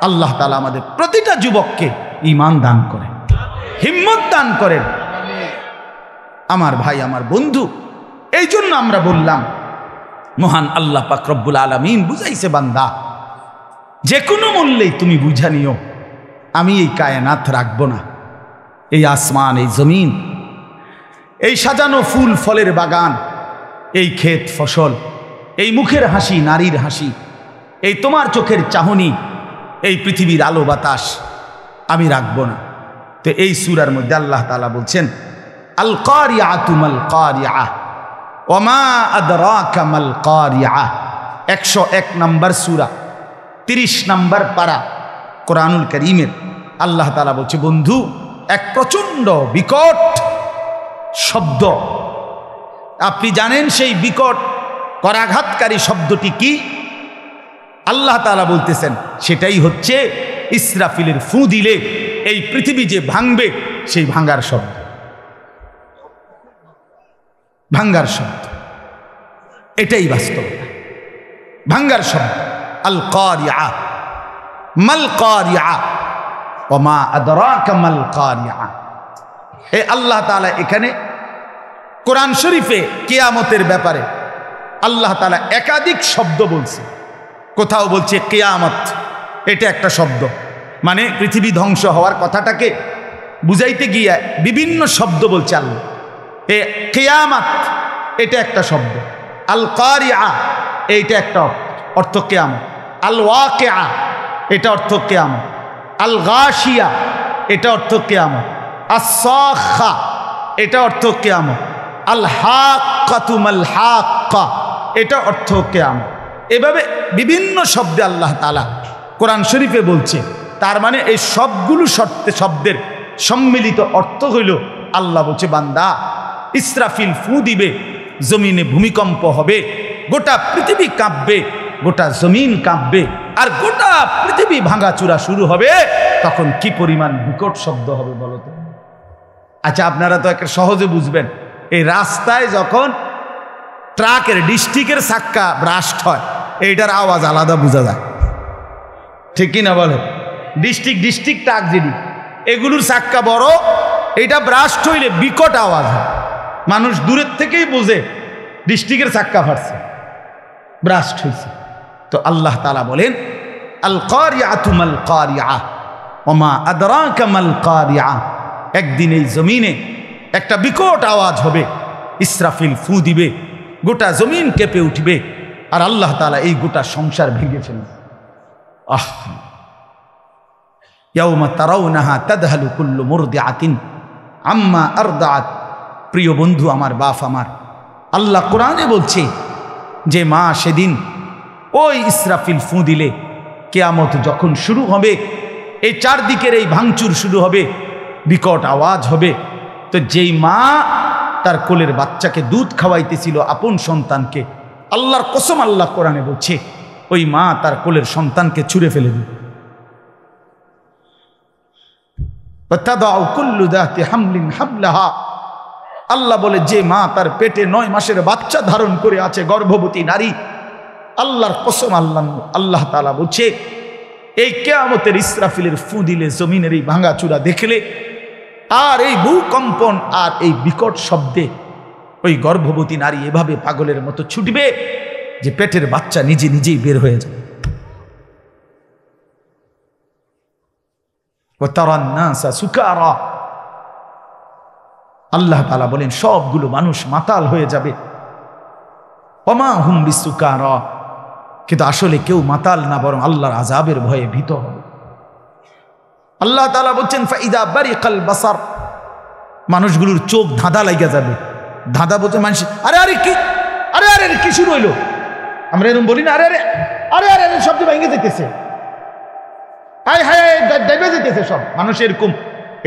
আল্লাহ তাআলা আমাদের প্রতিটা যুবককে ঈমান দান করেন, হিম্মত দান করেন। আমার ভাই, আমার বন্ধু, এই জন্য আমরা বললাম মহান আল্লাহ পাক রব্বুল আলামিন বুঝাইছে, বান্দা যে কোনো মূল্যেই তুমি বুঝা নিও, আমি এই কায়নাত রাখবো না। এই আসমান, এই জমিন, এই সাজানো ফুল ফলের বাগান, এই ক্ষেত ফসল, এই মুখের হাসি, নারীর হাসি, এই তোমার চোখের চাহনি, এই পৃথিবীর আলো বাতাস আমি রাখবো না। তো এই সূরার মধ্যে আল্লাহ তাআলা বলছেন, আল কারিআতু মাল কারিআহ ওয়া মা আদরাকা মাল কারিআহ। 101 নম্বর সূরা, 30 নম্বর পারা কোরআনুল কারীমের। আল্লাহ তাআলা বলছে, বন্ধু, এক প্রচণ্ড বিকট শব্দ। আপনি জানেন সেই বিকট করাঘাতকারী শব্দটি কি? আল্লাহ তাআলা বলতেছেন সেটাই হচ্ছে ইসরাফিলের ফু দিলে এই পৃথিবী যে ভাঙবে, সেই ভাঙার শব্দ। ভাঙ্গার শব্দ, এটাই বাস্তবতা, ভাঙ্গার শব্দ। আল কারিআ মাল কারিআ ওয়া মা আদরাকা মাল কারিআ। এই আল্লাহ তাআলা এখানে কোরআন শরীফে কিয়ামতের ব্যাপারে আল্লাহ তাআলা একাধিক শব্দ বলছে। কোথাও বলছে কিয়ামত, এটা একটা শব্দ, মানে পৃথিবী ধ্বংস হওয়ার কথাটাকে বুঝাইতে গিয়ে বিভিন্ন শব্দ বলছে আল্লাহ। এ কিয়ামত, এটা একটা শব্দ। আল কারিআ, এইটা একটা অর্থ কিয়ামত। আল ওয়াকিআ, এটা অর্থ কিয়ামত। আল গাশিয়া, এটা অর্থ কিয়ামত। আস-সাখা, এটা অর্থ কিয়ামত। আল হাক্কাতু মাল হাক্কা, এটা অর্থ কিয়ামত। এভাবে বিভিন্ন শব্দে আল্লাহ তাআলা কোরআন শরীফে বলছে। তার মানে এই সবগুলো শব্দের সম্মিলিত অর্থ হইল, আল্লাহ বলছে, বান্দা ইসরাফিল ফু দিবে, জমিনে ভূমিকম্প হবে, গোটা পৃথিবী কাঁপবে, গোটা জমিন কাঁপবে, আর গোটা পৃথিবী ভাঙাচুরা শুরু হবে। তখন কি পরিমাণ বিকট শব্দ হবে বলো তো? আচ্ছা, আপনারা তো একটা সহজে বুঝবেন। এই রাস্তায় যখন ট্রাকের ডিস্ট্রিক্টের চাক্কা ব্রাস্ট হয়, এইটার আওয়াজ আলাদা বোঝা যায়, ঠিক কিনা বলে? ডিস্ট্রিক্ট ট্রাক যেটি, এগুলোর চাক্কা বড়, এটা ব্রাস্ট হইলে বিকট আওয়াজ হয়। মানুষ দূরের থেকেই বোঝে ডিস্ট্রিক্টের চাক্কা ফাটছে, ব্রাস্ট হয়েছে। তো আল্লাহ তাআলা বলেন, আল কারিআতু মাল কারিআ ওয়া মা আদরাকা মাল কারিআ। একদিন এই জমিনে একটা বিকট আওয়াজ হবে, ইসরাফিল ফু দিবে, গোটা জমিন কেঁপে উঠবে, আর আল্লাহ তাআলা এই গোটা সংসার ভেঙে ফেলবে। আহ, ইয়াউমা তারাউনাহা তাদহালু কুল্লু মুরদিআতিন আম্মা আরদাআত। প্রিয় বন্ধু আমার, বাপ আমার, আল্লাহ কোরআনে বলছে যে মা সেদিন ওই ইসরাফিল ফু দিলে, কিয়ামত যখন শুরু হবে, এই চারদিকের এই ভাঙচুর শুরু হবে, বিকট আওয়াজ হবে। তো যেই মা তার কোলের বাচ্চাকে দুধ খাওয়াইতেছিল আপন সন্তানকে, আল্লাহর কসম আল্লাহ কোরআনে বলছে ওই মা তার কোলের সন্তানকে ছুঁড়ে ফেলে দিল। আল্লাহ বলে যে মা তার পেটে 9 মাসের বাচ্চা ধারণ করে আছে, গর্ভবতী নারী, আল্লাহর কসম আল্লাহ তাআলা বলছে এই কিয়ামতের ইসরাফিলের ফু দিলে জমিনের এই ভাঙাচুরা দেখলে আর এই ভূকম্পন আর এই বিকট শব্দে ওই গর্ভবতী নারী এভাবে পাগলের মতো ছুটবে যে পেটের বাচ্চা নিজে নিজেই বের হয়ে যাবে। আল্লাহ তাআলা বলেন সবগুলো মানুষ মাতাল হয়ে যাবে। ওমা হুম বিসুকারা, কিন্তু আসলে কেউ মাতাল না, বরং আল্লাহর আযাবের ভয়ে ভীত হবে। আল্লাহ তাআলা বলছেন ফাইদা বারিকাল বাসার, মানুষগুলোর চোখ ধাঁধা লাগা যাবে। ধাঁধা বলতে মানুষ আরে আরে কি আরে আরে কি শুরু হইলো, আমরা এরকম বলি না, আরে আরে আরে আরে আরে শব্দ ভেঙে যেতেছে, হায় হায় ডাইবে যেতেছে সব মানুষ এরকম,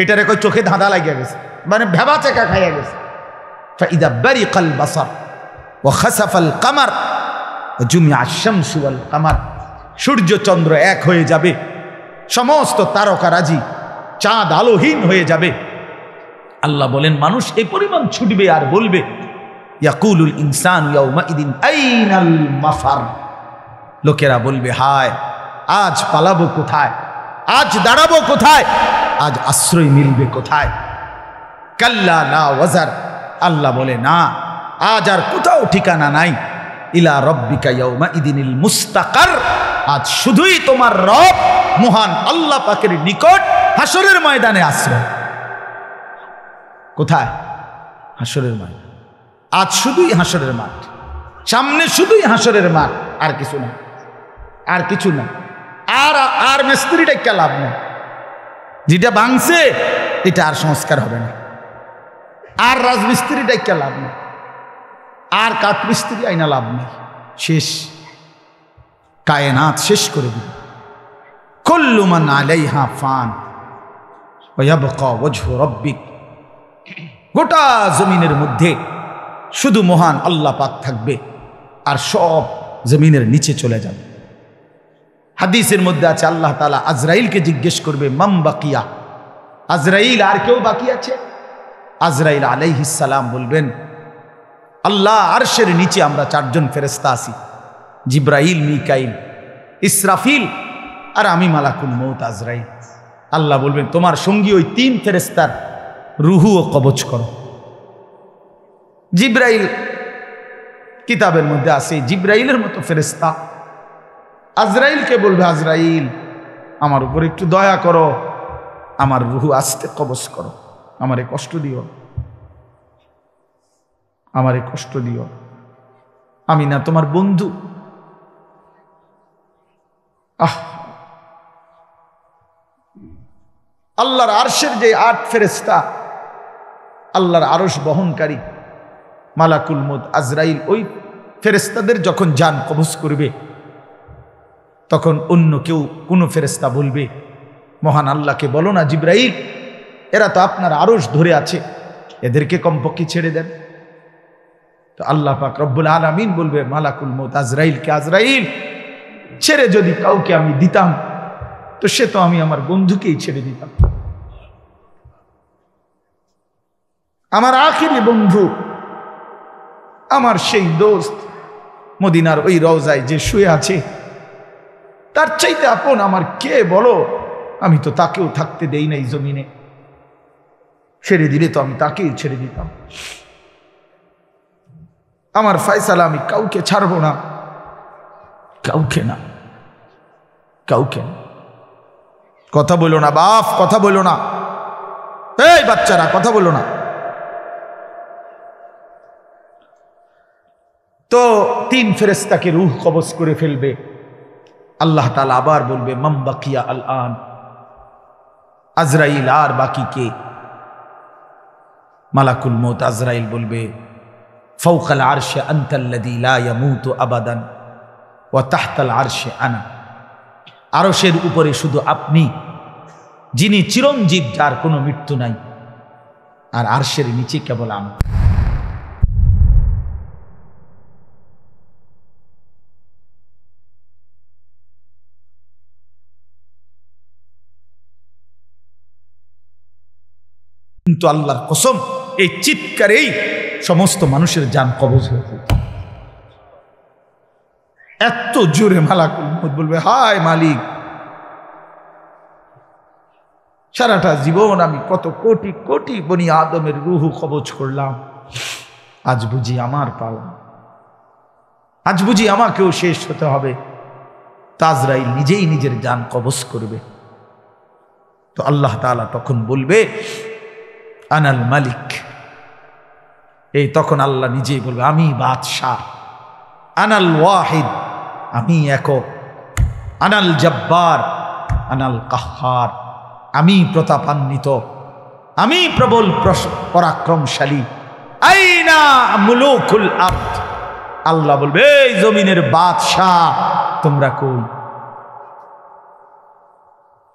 এটারে কই চোখে ধাঁধা লাগিয়া গেছে, মানে ভেবা চেকা খাইয়া গেছে। ফাইদা বারিকাল বাসার ওয়া খাসাফাল কামার ওয়া জুমিআ আশ-শামসু ওয়াল কামার, সূর্য চন্দ্র এক হয়ে যাবে, সমস্ত তারকারাজি চাঁদ আলোহীন হয়ে যাবে। আল্লাহ বলেন মানুষ এই পরিমাণ ছুটবে আর বলবে ইয়াকুলুল ইনসানু ইয়াউমাইদিন আইনাল মাফার, লোকেরা বলবে হায় আজ পালাবো কোথায়, আজ দাঁড়াবো কোথায়, আজ আশ্রয় মিলবে কোথায়। কাল্লা লা ওয়াজার, আল্লাহ বলে না, আজ আর কোথাও ঠিকানা নাই। ইলা রব্বিকা ইয়াউমাইদিনিল মুস্তাকার, আজ শুধুই তোমার রব মহান আল্লাহ পাকের নিকট হাসরের ময়দানে আশ্রয়। কোথায়? হাসরের ময়দান। আজ শুধুই হাসরের মাঠ, সামনে শুধুই হাসরের মাঠ, আর কিছু না, আর কিছু না। আর আর মিস্ত্রিটা কে লাভ নেই, যেটা ভাঙছে এটা আর সংস্কার হবে না। আর রাজমিস্ত্রিটা কে লাভ নেই, আর কাঠ মিস্ত্রি আইনা লাভ নেই, শেষ। কায়নাত শেষ করে দিল। কুল্লু মান আলাইহা ফান ওয়া ইয়াবকা ওয়াজহু রাব্বিক, গোটা জমিনের মধ্যে শুধু মহান আল্লাহ পাক থাকবে, আর সব জমিনের নিচে চলে যাবে। হাদিসের মধ্যে আছে আল্লাহ তাআলা আজরাইলকে জিজ্ঞেস করবে মাম বাকিয়া, আজরাইল আর কেউ বাকি আছে? আজরাইল আলাইহিস সালাম বলবেন আল্লাহ আরশের নিচে আমরা 4 জন ফেরেশতা আছি, জিব্রাইল, মিকাইল, ইসরাফিল আর আমি মালাকুল মউত আজরাইল। আল্লাহ বলবেন তোমার সঙ্গী ওই 3 ফেরেশতার রুহু ও কবজ করো। জিব্রাইল কিতাবের মধ্যে আছে জিব্রাইলের মতো ফেরেশতা আজরাইলকে বলবে আজরাইল আমার উপর একটু দয়া করো, আমার রুহু আস্তে কবজ করো, আমারে কষ্ট দিও, আমারে কষ্ট দিও, আমি না তোমার বন্ধু। আল্লাহর আরশের যে 8 ফেরেশতা, আল্লাহর আরশ বহনকারী মালাকুল মউত আজরাইল, ওই ফেরেশতাদের যখন জান কবজ করবে তখন অন্য কেউ কোনো ফেরেশতা বলবে মহান আল্লাহকে বলো না জিব্রাইল এরা তো আপনার আরশ ধরে আছে, এদেরকে কমপক্ষে ছেড়ে দেন। তো আল্লাহ পাক রব্বুল আলামিন বলবে মালাকুল মউত আজরাইলকে, আজরাইল ছেড়ে যদি কাউকে আমি দিতাম তো সে তো আমি আমার বন্ধুকেই ছেড়ে দিতাম, আমার আখিরি বন্ধু, আমার সেই দোস্ত মদিনার ওই রওজায় যে শুয়ে আছে, তার চাইতে আপন আমার কে বলো? আমি তো তাকেও থাকতে দেই নাই জমিনে, ছেড়ে দিলে তো আমি তাকেই ছেড়ে দিতাম। আমার ফয়সালা আমি কাউকে ছাড়বো না, কাউকে না, কাউকে না। কথা বলো না বাপ, কথা বলো না, এই বাচ্চারা কথা বলো না। তো 3 ফেরেশতাকে রূহ কবজ করে ফেলবে। আল্লাহ তাআলা আবার বলবে মাম বাকিয়া আল আন, আজরাইল আর বাকি কে? মালাকুল মউত আজরাইল বলবে ফাওকাল আরশে আনতাল্লাযী লা ইয়ামুতু আবাদান ওয়া তাহতাল আরশে আনা, আরশের উপরে শুধু আপনি যিনি চিরঞ্জীব, যার কোনো মৃত্যু নাই, আর আরশের নিচে কেবল আমি। কিন্তু আল্লাহর কসম, এই চিৎকারেই সমস্ত মানুষের জান কবজ হয়েছে। এত জোরে মালাকুল মউত বলবে, হায় মালিক, সারাটা জীবন আমি কত কোটি কোটি বনি আদমের রুহু কবজ করলাম, আজ বুঝি আমার পালা, আজ বুঝি আমাকেও শেষ হতে হবে। আজরাইল নিজেই নিজের জান কবজ করবে। তো আল্লাহ তাআলা তখন বলবে, আনাল মালিক। এই তখন আল্লাহ নিজেই বলবে, আমি বাদশাহ, আনাল ওয়াহিদ, আমি একক, আনাল জব্বার, আনাল কাহ্হার, আমি প্রতাপান্বিত, আমি প্রবল পরাক্রমশালী। আইনা মুলুকুল আরদ। আল্লাহ বলবে, এই জমিনের বাদশাহ তোমরা কই?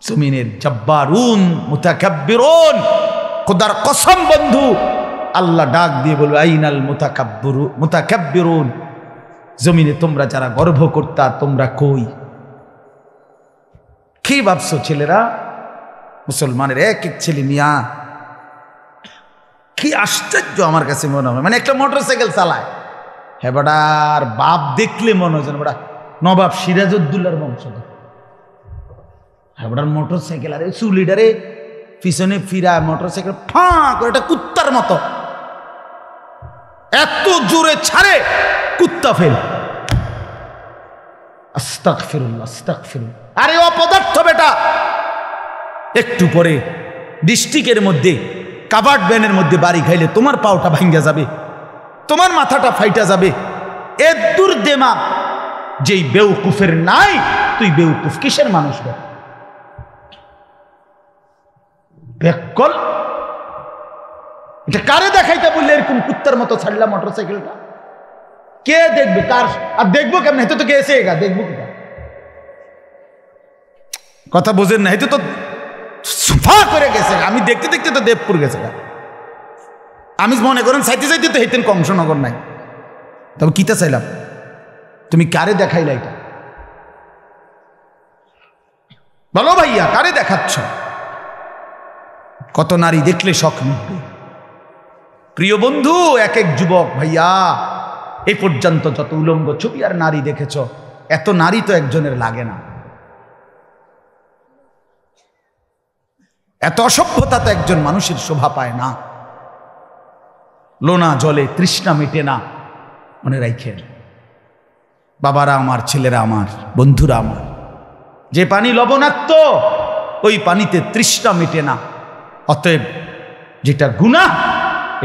জমিনের জব্বারুন মুতাকাব্বিরুন। খোদার কসম বন্ধু, আল্লাহ ডাক দিয়ে বলবে, আইনাল মুতাকাব্বিরুন। জমিনে তোমরা যারা গর্ব করতা, তোমরা কই? কি ভাবছো ছেলেরা? মুসলমানের এক এক ছেলে মিয়া, কি আশ্চর্য আমার কাছে মনে হয়। মানে একটা মোটরসাইকেল চালায়, হ্যাঁ বেটার বাপ দেখলে মনে হয় যেন বেটা নবাব সিরাজউদ্দৌলার বংশধর। হ্যাঁ বেটার মোটরসাইকেল, আরে চুলিডারে পিছনে ফিরা মোটরসাইকেল ফাঁ করে, এটা কুত্তার মতো এত জোরে ছাড়ে, কুত্তা ফেল। আস্তাগফিরুল্লাহ, আস্তাগফিরুল্লাহ। আরে অপদার্থ বেটা, একটু পরে ডিস্ট্রিক্টের মধ্যে কাভার্ড ভ্যানের মধ্যে বাড়ি খাইলে তোমার পাওটা ভাঙ্গা যাবে, তোমার মাথাটা ফাইটা যাবে। এদুর দেমা যেই বেউকুফের নাই, তুই বেউকুফ কিসের মানুষ? বেকল, এটা কারে দেখাইতে বললে এরকম কুত্তার মতো ছাড়লা মোটরসাইকেলটা? কে দেখবে? কার আর দেখবো কেমন? হেতু তো কে এসে গা দেখবো কিনা? কথা বোঝেন না? হেতু তো সুফা করে গেছে, আমি দেখতে দেখতে তো দেবপুর গেছে। আমি মনে করেন চাইতে চাইতে তো হেতেন কংসনগর নাই। তবে কিতা চাইলাম, তুমি কারে দেখাইলা এটা? বলো ভাইয়া, কারে দেখাচ্ছ? কত নারী দেখলে শখ মিটবে? প্রিয় বন্ধু, এক এক যুবক ভাইয়া, এই পর্যন্ত যত উলঙ্গ ছবি আর নারী দেখেছ, এত নারী তো একজনের লাগে না। এত অসভ্যতা তো একজন মানুষের শোভা পায় না। লোনা জলে তৃষ্ণা মেটে না, মনে রাখেন বাবারা আমার, ছেলেরা আমার, বন্ধুরা আমার, যে পানি লবণাক্ত ওই পানিতে তৃষ্ণা মেটে না। অতএব যেটা গুনাহ,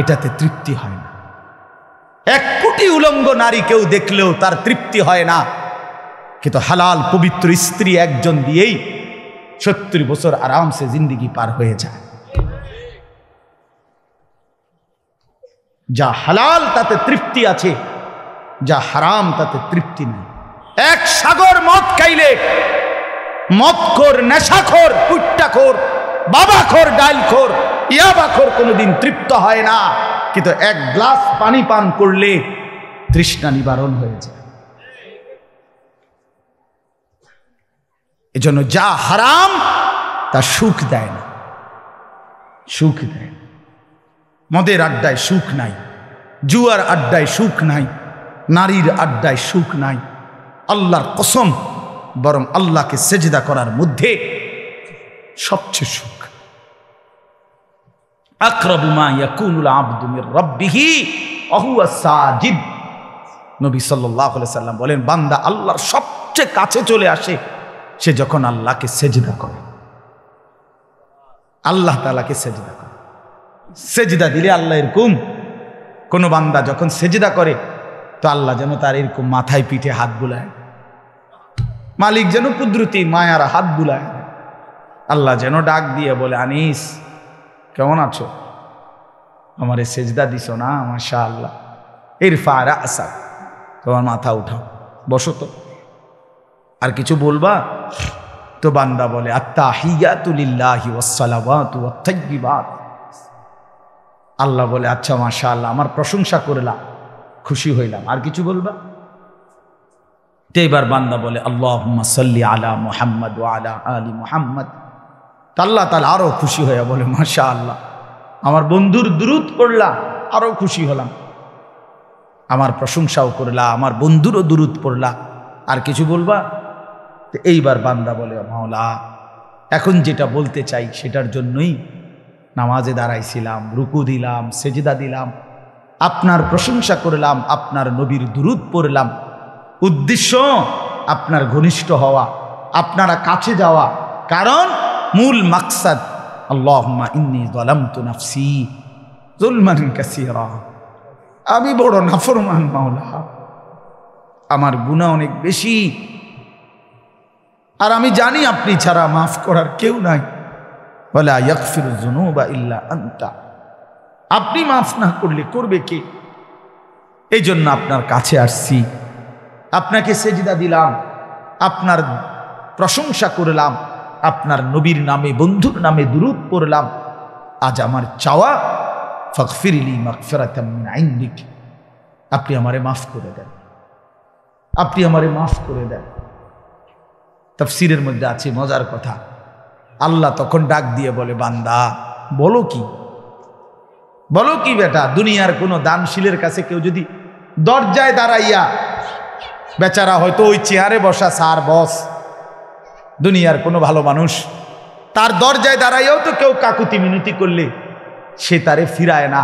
এটাতে তৃপ্তি হয় না। 1 কোটি উলঙ্গ নারী কেউ দেখলেও তার তৃপ্তি হয় না, কিন্তু হালাল পবিত্র স্ত্রী একজন দিয়েই 70 বছর আরামসে জিন্দিগি পার হয়ে যায়। যা হালাল তাতে তৃপ্তি আছে, যা হারাম তাতে তৃপ্তি নেই। এক সাগর মদ খাইলে মদখোর, নেশাখোর, কুট্টাখোর, বাবাখোর, ডাইলখোর, ইয়াবাখোর কোনোদিন তৃপ্ত হয় না, কিন্তু 1 গ্লাস পানি পান করলে তৃষ্ণা নিবারণ হয়ে যায়। এজন্য যা হারাম তা সুখ দেয় না, সুখ দেয় না। মদের আড্ডায় সুখ নাই, জুয়ার আড্ডায় সুখ নাই, নারীর আড্ডায় সুখ নাই। আল্লাহর কসম, বরং আল্লাহকে সেজদা করার মধ্যে সবচেয়ে সুখ। আকরাবু মা ইয়াকুনুল আবদু মির রাব্বিহি ওয়া হুয়া সাজিদ। নবী সাল্লাল্লাহু আলাইহি সাল্লাম বলেন, বান্দা আল্লাহর সবচেয়ে কাছে চলে আসে সে যখন আল্লাহকে সেজদা করে। আল্লাহ তাআলাকে সেজদা করে। সেজদা দিলে আল্লাহ এরকম, কোন বান্দা যখন সেজদা করে তো আল্লাহ যেন তার এরকম মাথায় পিঠে হাত বুলায়, মালিক যেন কুদরতি মায়ার হাত বুলায়, আল্লাহ যেন ডাক দিয়ে বলে, আনিস কেমন আছো? আমারে সেজদা দিছ না? মাশাআল্লাহ। ইরফা রাসাক, তোমার মাথা উঠাও, বসো তো। আর কিছু বলবা? তো বান্দা বলে আত্তাহিয়াতু লিল্লাহি ওয়াসসালাওয়াতু ওয়াত-তাইয়্যিবাত। আল্লাহ বলে আচ্ছা মাশাআল্লাহ, আমার প্রশংসা করলাম, খুশি হইলাম, আর কিছু বলবা? তো এবার বান্দা বলে আল্লাহুম্মা সাল্লি আলা মুহাম্মদ ওয়া আলা আলি মুহাম্মদ। তো আল্লাহ তাআলা আরো খুশি হয়ে বলে মাশাআল্লাহ, আমার বন্ধুর দুরূদ পড়লাম, আরো খুশি হলাম, আমার প্রশংসাও করলা, আমার বন্ধুরও দুরূদ পড়লা, আর কিছু বলবা? তো এইবার বান্দা বলে মাওলা, এখন যেটা বলতে চাই সেটার জন্যই নামাজে দাঁড়াইছিলাম, রুকু দিলাম, সেজদা দিলাম, আপনার প্রশংসা করলাম, আপনার নবীর দুরূদ পড়লাম। উদ্দেশ্য আপনার ঘনিষ্ঠ হওয়া, আপনারা কাছে যাওয়া, কারণ মূল মাকসাদ আল্লাহুম্মা ইন্নী যালামতু নাফসি যুলমান কাসীরা, আমি বড় নাফরমান মাওলা, আমার গুনাহ অনেক বেশি, আর আমি জানি আপনি ছাড়া মাফ করার কেউ নাই। ওয়ালা ইয়াগফিরু যুনুবা ইল্লা আনতা, আপনি মাফ না করলে করবে কে? এই জন্য আপনার কাছে আসছি, আপনাকে সেজদা দিলাম, আপনার প্রশংসা করলাম, আপনার নবীর নামে, বন্ধুর নামে দুরূদ পড়লাম। আজ আমার চাওয়া ফাগফিরলি মাগফিরাতাম মিন ইনদিক, আপনি আমারে মাফ করে দেন, আপনি আমারে মাফ করে দেন। তাফসীরের মধ্যে আছে মজার কথা, আল্লাহ তখন ডাক দিয়ে বলে বান্দা বলো কি, বলো কি বেটা, দুনিয়ার কোনো দানশীলের কাছে কেউ যদি দরজায় দাঁড়াইয়া, বেচারা হয়তো ওই চেয়ারে বসা স্যার বস, দুনিয়ার কোনো ভালো মানুষ, তার দরজায় দাঁড়াইয়াও তো কেউ কাকুতি মিনতি করলে সে তারে ফিরায় না,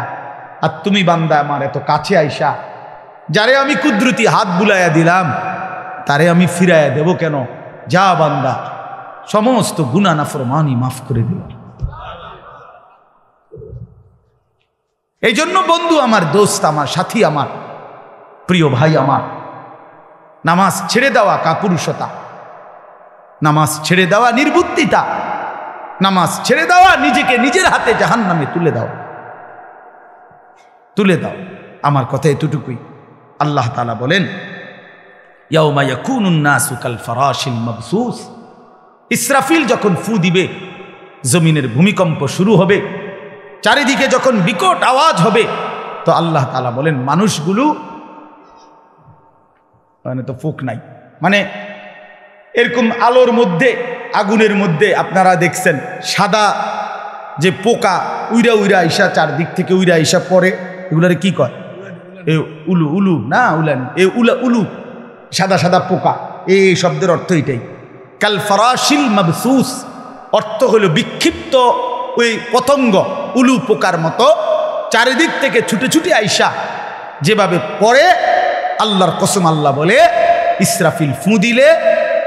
আর তুমি বান্দা আমার এত কাছে আইসা যারে আমি কুদরতি হাত বুলাইয়া দিলাম তারে আমি ফিরাইয়া দেব কেন? যা বান্দা, সমস্ত গুনাহ নাফরমানি মাফ করে দিল। এই জন্য বন্ধু আমার, দোস্ত আমার, সাথী আমার, প্রিয় ভাই আমার, নামাজ ছেড়ে দেওয়া কাপুরুষতা, নামাজ ছেড়ে দেওয়া নির্বুদ্ধিতা, নামাজ ছেড়ে দেওয়া নিজেকে নিজের হাতে জাহান্নামে তুলে দাও, তুলে দাও। আমার কথা এতটুকুই। আল্লাহ তাআলা বলেন ইয়াউমা ইয়াকুনুন নাসু কাল ফারাশিল মাবসুস, ইসরাফিল যখন ফু দিবে জমিনের ভূমিকম্প শুরু হবে, চারিদিকে যখন বিকট আওয়াজ হবে, তো আল্লাহ তাআলা বলেন মানুষগুলো, মানে তো ফুক নাই, মানে এরকম আলোর মধ্যে, আগুনের মধ্যে আপনারা দেখছেন সাদা যে পোকা উইরা উইরা আইসা, চারদিক থেকে উইরা আইসা পড়ে, এগুলারে কি কয়? এ উলু, উলু না উলানি, এ উলা উলু, সাদা সাদা পোকা, এই শব্দের অর্থ এটাই। কাল ফারাশিল মাবসুস অর্থ হলো বিক্ষিপ্ত ওই পতঙ্গ, উলু পোকার মতো চারিদিক থেকে ছুটে ছুটে আইসা যেভাবে পড়ে, আল্লাহর কসম আল্লাহ বলে ইসরাফিল ফু দিলে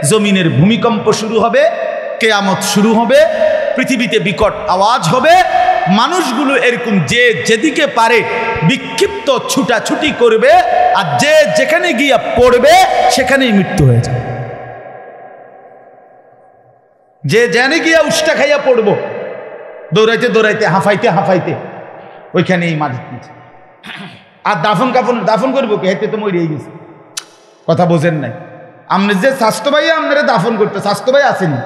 জমিনের ভূমিকম্প শুরু হবে, কিয়ামত শুরু হবে, পৃথিবীতে বিকট আওয়াজ হবে, মানুষগুলো এরকম যে যেদিকে পারে বিক্ষিপ্ত ছুটাছুটি করবে, আর যে যেখানে গিয়া পড়বে সেখানেই মৃত্যু হয়ে যাবে। যে জানে গিয়া উষ্টা খাইয়া পড়বো, দৌড়াইতে দৌড়াইতে, হাঁফাইতে হাঁফাইতে ওইখানেই মাটির নিচে। আর দাফন করবো কি? হেঁটে তো মরিয়ে গেছে, কথা বোঝেন নাই। আপনি যে স্বাস্থ্য ভাই আপনারা দাফন করতে, স্বাস্থ্য ভাই আসেনি,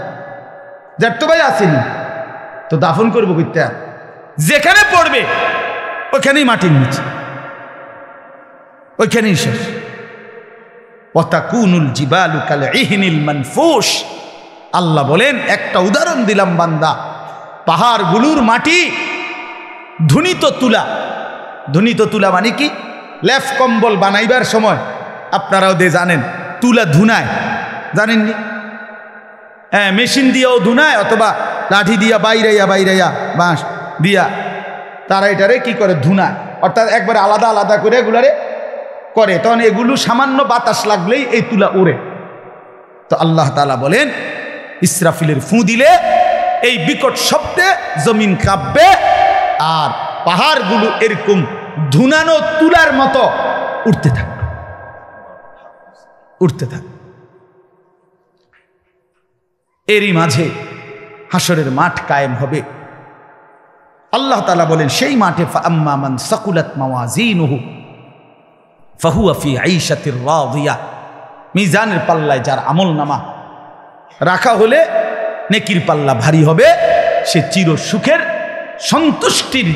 জ্যাঠতো ভাই আসেনি, তো দাফন করবো করতে, যেখানে পড়বে ওইখানেই মাটির নিচে, ওইখানেই শেষ। ওয়াতাকুনুল জিবালু কাল ইহনিল মানফুশ, আল্লাহ বলেন একটা উদাহরণ দিলাম বান্দা, পাহাড়গুলোর মাটি ধুনিত তুলা। ধুনিত তুলা মানে কি? লেফ কম্বল বানাইবার সময় আপনারাও জানেন তুলা ধুনায়, জানেননি? হ্যাঁ, মেশিন দিয়েও ধুনায়, অথবা লাঠি দিয়া বাইরাইয়া বাঁশ দিয়া তারা এটারে কি করে? ধুনায়, অর্থাৎ একবারে আলাদা আলাদা করে এগুলারে করে, তখন এগুলো সামান্য বাতাস লাগলেই এই তুলা উড়ে। তো আল্লাহ তাআলা বলেন ইসরাফিলের ফু দিলে এই বিকট শব্দে জমিন কাঁপবে, আর পাহাড়গুলো এরকম ধুনানো তুলার মতো উঠতে থাকবে, উঠতে থাকবে। এরই মাঝে হাসরের মাঠ কায়েম হবে। আল্লাহ তাআলা বলেন সেই মাঠে ফাআম্মা মান সাকুলাত মাওয়াজিনুহু ফাহুয়া ফি আইশাতির রাদিয়া, মিজানের পাল্লায় যার আমল নামা রাখা হলে নেকির পাল্লা ভারী হবে, সে চির সুখের সন্তুষ্টির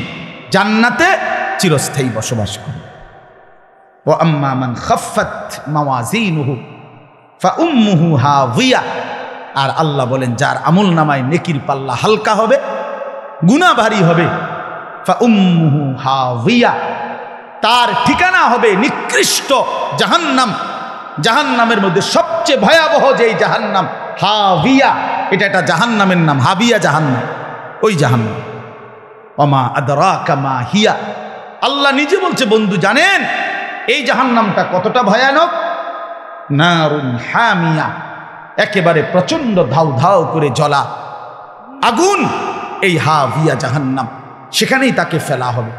জান্নাতে চিরস্থায়ী বসবাস করবে। ওয়া আম্মা মান খাফফাত মাওয়াজিনুহু ফাউম্মুহু হাভিয়া, আর আল্লাহ বলেন যার আমল নামায় নেকির পাল্লা হালকা হবে, গুনাহ ভারী হবে, ফাউম্মুহু হাভিয়া, তার ঠিকানা হবে নিকৃষ্ট জাহান্নাম। জাহান্নামের মধ্যে সবচেয়ে ভয়াবহ যেই জাহান্নাম, হাভিয়া, এটা একটা জাহান্নামের নাম, হাবিয়া জাহান্নাম, ওই জাহান্নাম। ওমা আদরাকা মা হিয়া, আল্লাহ নিজে বলছে বন্ধু জানেন এই জাহান্নামটা কতটা ভয়ানক? নারুন হামিয়া, একেবারে প্রচন্ড ধাউ ধাউ করে জ্বলা আগুন, এই হাভিয়া জাহান্নাম, সেখানেই তাকে ফেলা হবে।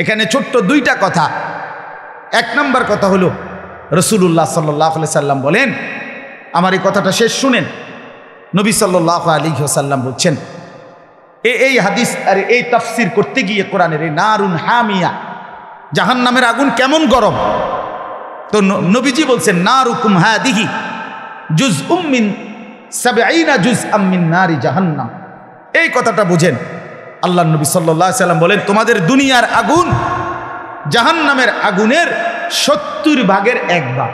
এখানে ছোট্ট দুইটা কথা। এক নম্বর কথা হলো রাসূলুল্লাহ সাল্লাল্লাহু আলাইহি সাল্লাম বলেন, আমার এই কথাটা শেষ শুনেন, নবী সাল্লাল্লাহু আলাইহি ওয়াসাল্লাম বলছেন, এই হাদিস আর এই তাফসীর করতে গিয়ে কোরআনের এই নারুন হামিয়া, জাহান্নামের আগুন কেমন গরম, তো নবীজি বলছেন নারুকুম হাদিহি জুজউম মিন 70 জুজআম মিন নারি জাহান্নাম। এই কথাটা বুঝেন। আল্লাহ নবী সাল্লাল্লাহু আলাইহি সাল্লাম বলেন তোমাদের দুনিয়ার আগুন জাহান্নামের আগুনের 70 ভাগের 1 ভাগ।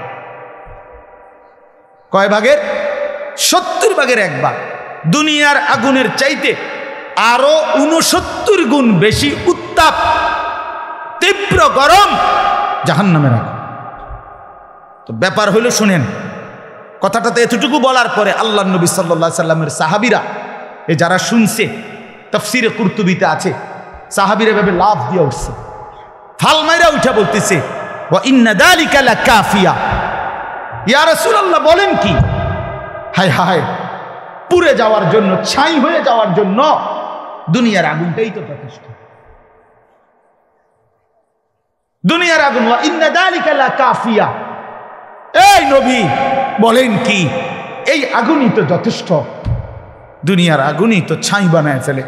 কয় ভাগের? 70 ভাগের 1 ভাগ। দুনিয়ার আগুনের চাইতে আরো 69 গুণ বেশি উত্তাপ, তীব্র গরম জাহান্নামের আগুন। তো ব্যাপার হইল, শুনেন কথাটাতে এতটুকু বলার পরে আল্লাহ নবী সাল্লাল্লাহু আলাইহি সাল্লামের সাহাবীরা, এ যারা শুনছে, তাফসীরে কুরতুবিতে আছে, সাহাবীরা ভাবে লাফ দিয়ে উঠছে, ফাল মাইরা উঠা বলতেছে ওয়া ইন্না যালিকা লাকাফিয়া, ইয়া রাসূলুল্লাহ বলেন কি? হায় হায়, পুড়ে যাওয়ার জন্য, ছাই হয়ে যাওয়ার জন্য দুনিয়ার আগুনটাই তো যথেষ্ট। দুনিয়ার আগুন, ওয়া ইন্না যালিকা লাকাফিয়া, এই নবী বলেন কি? এই আগুনই তো যথেষ্ট, দুনিয়ার আগুনই তো ছাই বানায় ফেলে।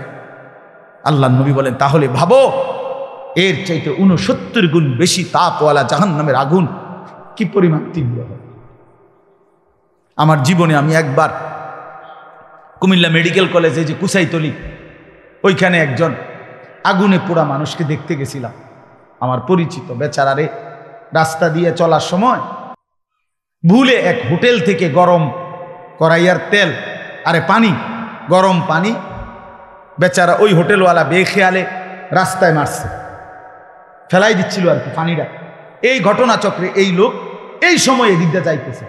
আল্লাহ নবী বলেন তাহলে ভাবো এর চাইতে 69 গুণ বেশি তাপওয়ালা জাহান্নামের আগুন কি পরিমাণ তীব্র হবে। আমার জীবনে আমি একবার কুমিল্লা মেডিকেল কলেজে যে কুসাইতলি, ওইখানে একজন আগুনে পোড়া মানুষকে দেখতে গেছিলাম। আমার পরিচিত বেচারারে রাস্তা দিয়ে চলার সময় ভুলে এক হোটেল থেকে গরম কড়াইয়ার তেল, আরে পানি, গরম পানি, বেচারা ওই হোটেলওয়ালা বেখেয়ালে রাস্তায় মারছে, ফেলাই দিচ্ছিল আর কি পানিটা। এই ঘটনা চক্রে এই লোক এই সময় এদিক দিয়ে যাইতেছে,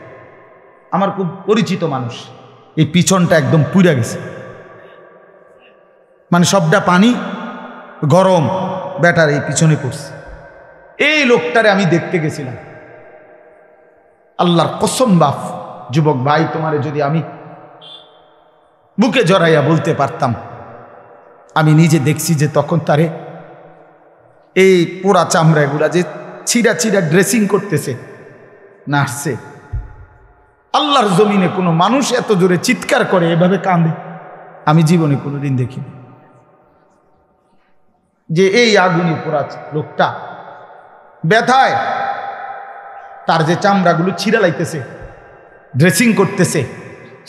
আমার খুব পরিচিত মানুষ, এই পিছনটা একদম পুড়ে গেছে, মানে সবটা পানি গরম ব্যাটার এই পিছনে পড়ছে। এই লোকটারে আমি দেখতে গেছিলাম। আল্লাহর কসম বাপ যুবক ভাই, তোমারে যদি আমি বুকে জড়াইয়া বলতে পারতাম, আমি নিজে দেখছি যে তখন তারে এই পোড়া চামড়া এগুলা যে ছিঁড়া ছিঁড়া ড্রেসিং করতেছে নাচছে। আল্লাহর জমিনে কোনো মানুষ এত জোরে চিৎকার করে এভাবে কাঁদে আমি জীবনে কোনোদিন দেখিনি। যে এই আগুনে পোড়া লোকটা ব্যথায় তার যে চামড়াগুলো ছিঁড়া লাইতেছে, ড্রেসিং করতেছে,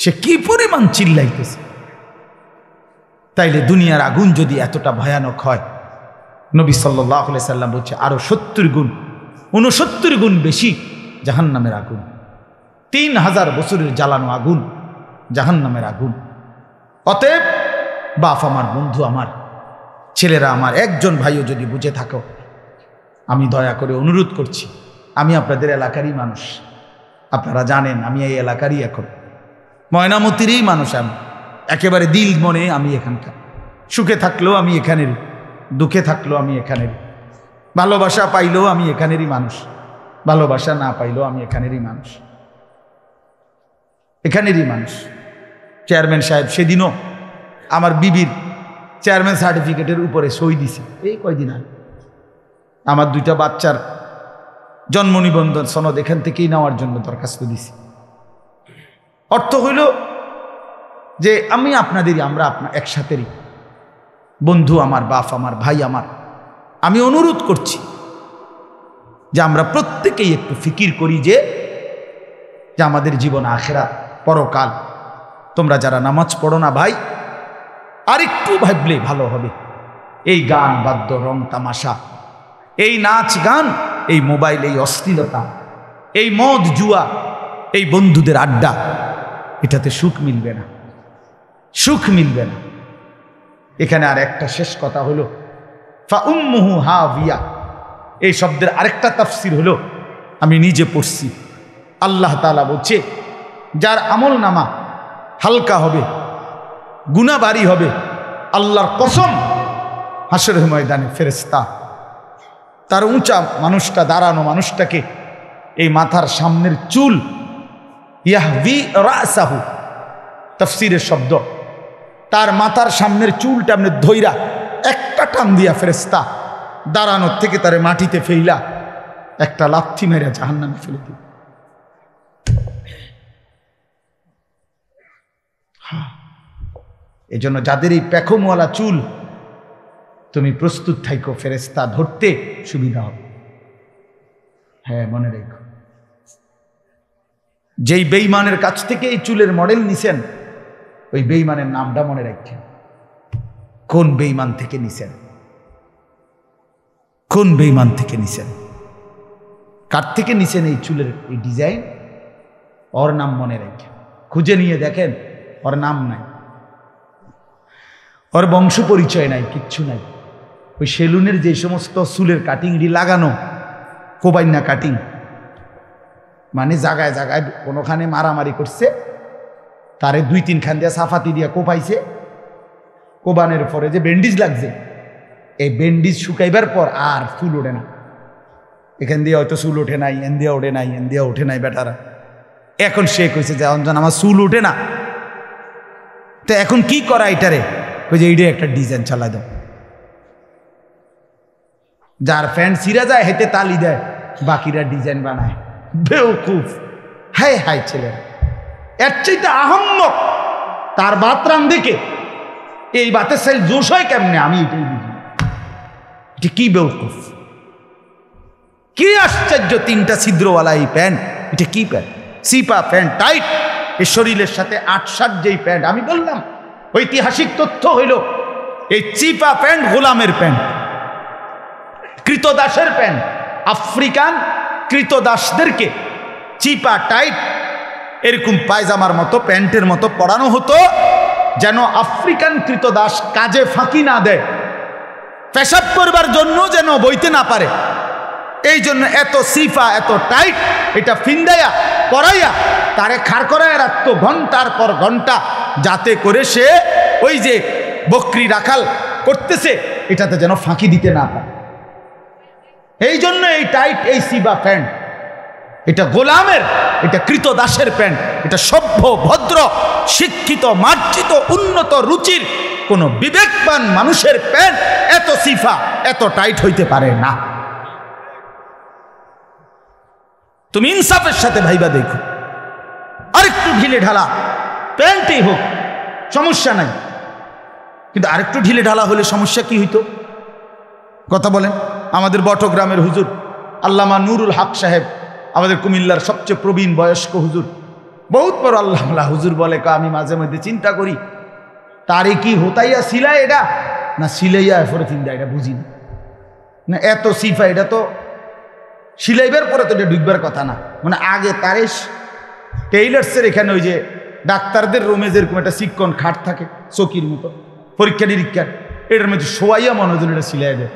সে কি পরিমাণ চিল্লাইতেছে। তাইলে দুনিয়ার আগুন যদি এতটা ভয়ানক হয়, নবী সাল্লাল্লাহু আলাইহি সাল্লাম বলছে আরো 70 গুণ, 69 গুণ বেশি জাহান্নামের আগুন। 3000 বছরের জ্বালানো আগুন জাহান্নামের আগুন। অতএব বাপ আমার, বন্ধু আমার, ছেলেরা আমার, একজন ভাইও যদি বুঝে থাকো, আমি দয়া করে অনুরোধ করছি, আমি আপনাদের এলাকারই মানুষ, আপনারা জানেন আমি এই এলাকারই, এখন ময়নামতিরই মানুষ, আমি একেবারে দিল মনে আমি এখানকার, সুখে থাকলেও আমি এখানেরই, দুঃখে থাকলেও আমি এখানেরই, ভালোবাসা পাইলেও আমি এখানেরই মানুষ, ভালোবাসা না পাইলেও আমি এখানেরই মানুষ, এখানেরই মানুষ। চেয়ারম্যান সাহেব সেদিনও আমার বিবির চেয়ারম্যান সার্টিফিকেটের উপরে সই দিছে, এই কয়দিন আগে। আমার 2টা বাচ্চার জন্ম নিবন্ধন সনদ এখান থেকেই নেওয়ার জন্য দরখাস্ত দিছি। অর্থ হইল যে আমি আপনাদেরই, আমরা আপনার একসাথেরই বন্ধু, আমার বাপ আমার, ভাই আমার। আমি অনুরোধ করছি যে আমরা প্রত্যেকেই একটু ফিকির করি যে আমাদের জীবন আখেরাত, পরকাল, তোমরা যারা নামাজ পড়ো না ভাই, আরেকটু ভাবলে ভালো হবে। এই গান বাদ্য, রং তামাশা, এই নাচ গান, এই মোবাইল, এই অশ্লীলতা, এই মদ জুয়া, এই বন্ধুদের আড্ডা, এটাতে সুখ মিলবে না, সুখ মিলবে না। এখানে আর একটা শেষ কথা হলো, ফা উম্মুহু হাভিয়া, এই শব্দের আরেকটা তাফসির হলো, আমি নিজে পড়ছি, আল্লাহ তাআলা বলছে যার আমল নামা হালকা হবে, গুনাহ ভারী হবে, আল্লাহর কসম হাসরের ময়দানে ফেরেশতা তার উঁচা মানুষটা, দাঁড়ানো মানুষটাকে এই মাথার সামনের চুল, ইয়াহভি রাসাহু, তাফসীরের শব্দ, তার মাথার সামনের চুলটা আপনি ধইরা একটা টান দিয়া ফেরেশতা দাঁড়ানোর থেকে তারে মাটিতে ফেইলা একটা লাথি মেরে জাহান্নামে ফেলে দিবে। এই জন্য যাদের এই পেখমওয়ালা চুল, তুমি প্রস্তুত থাইকো, ফেরেশতা ধরতে সুবিধা হবে। হ্যাঁ, মনে রেখো, যেই বেঈমানের কাছ থেকে এই চুলের মডেল নিছেন, ওই বেঈমানের নামটা মনে রাখছেন, কোন বেঈমান থেকে নিছেন, কোন বেঈমান থেকে নিছেন, কার থেকে নিছেন এই চুলের এই ডিজাইন, ওর নাম মনে রাখেন, খুঁজে নিয়ে দেখেন, ওর নাম নাই, ওর বংশ পরিচয় নাই, কিচ্ছু নাই। ওই সেলুনের যে সমস্ত চুলের কাটিংটি লাগানো, কোবাইনা কাটিং, মানে জায়গায় জায়গায় কোনোখানে মারামারি করছে, তারে 2-3 খান দিয়া সাফাতি দিয়া কোপাইছে, কোবানের পরে যে ব্যান্ডিজ লাগছে, এই ব্যান্ডিজ শুকাইবার পর আর চুল ওঠে না। এখান দিয়ে হয়তো চুল ওঠে নাই, এন দিয়া ওঠে নাই, এন দিয়া ওঠে নাই বেটারা। এখন সে কইছে যে অঞ্জন আমার চুল ওঠে না, তো এখন কি করা এটারে? ওই যে এইটাই একটা ডিজাইন চালাই দাও। যার প্যান্ট ছিঁড়া যায় হেতে তালি দেয়, বাকিরা ডিজাইন বানায়। বেওকুফ, হায় হায় ছেলে, এর চাইতে আহম্মক তার বাতরাম দেখে এই বাতের সেল জোশ হয় কেমনে, আমি এটাই বুঝি। এটা কি বেওকুফ, কি আশ্চর্য! 3টা ছিদ্রওয়ালা এই প্যান্ট, এটা কি প্যান্ট? সিপা প্যান্ট, টাইট, এই শরীরের সাথে 8-7 যেই প্যান্ট। আমি বললাম ঐতিহাসিক তথ্য হইল এই চিপা প্যান্ট গোলামের প্যান্ট, কৃতদাসের প্যান্ট। আফ্রিকান কৃতদাসদেরকে চিপা টাইট এরকম পায়জামার মতো, প্যান্টের মতো পরানো হতো, যেন আফ্রিকান কৃতদাস কাজে ফাঁকি না দেয়, পেশাব করবার জন্য যেন বইতে না পারে। এই জন্য এত সিফা, এত টাইট, এটা ফিন্দাইয়া পরাইয়া তারে খাড় করায় রাখতো ঘন্টার পর ঘন্টা, যাতে করে সে ওই যে বকরি রাখাল করতেছে এটাতে যেন ফাঁকি দিতে না পারে। এই জন্য এই টাইট, এই সিবা প্যান্ট, এটা গোলামের, এটা কৃতদাসের প্যান্ট, এটা সভ্য, ভদ্র, শিক্ষিত, মার্জিত, উন্নত রুচির কোন বিবেকবান মানুষের প্যান্ট এত সিফা, এত টাইট হইতে পারে না। তুমি ইনসাফের সাথে ভাইবা দেখো, আরেকটু ঢিলে ঢালা প্যান্টই হোক সমস্যা নাই, কিন্তু আরেকটু ঢিলে ঢালা হলে সমস্যা কি হইতো? কথা বলেন। আমাদের বটগ্রামের হুজুর আল্লামা নুরুল হক সাহেব, আমাদের কুমিল্লার সবচেয়ে প্রবীণ বয়স্ক হুজুর, বহুত বড় আল্লাহ হুজুর, বলে আমি মাঝে মধ্যে চিন্তা করি তারে কি হোতাইয়া সিলাই এটা না সিলাইয়া এরপরে চিন্তা, এটা বুঝি না। এত সিফা, এটা তো সিলাইবার পরে তো এটা ঢুকবার কথা না। মানে আগে তারে টেইলার্সের এখানে ওই যে ডাক্তারদের রুমে যেরকম একটা চিকন খাট থাকে চকির মতো, পরীক্ষা নিরীক্ষার, এটার মধ্যে শোয়াইয়া মনোজন এটা সিলাই দেয়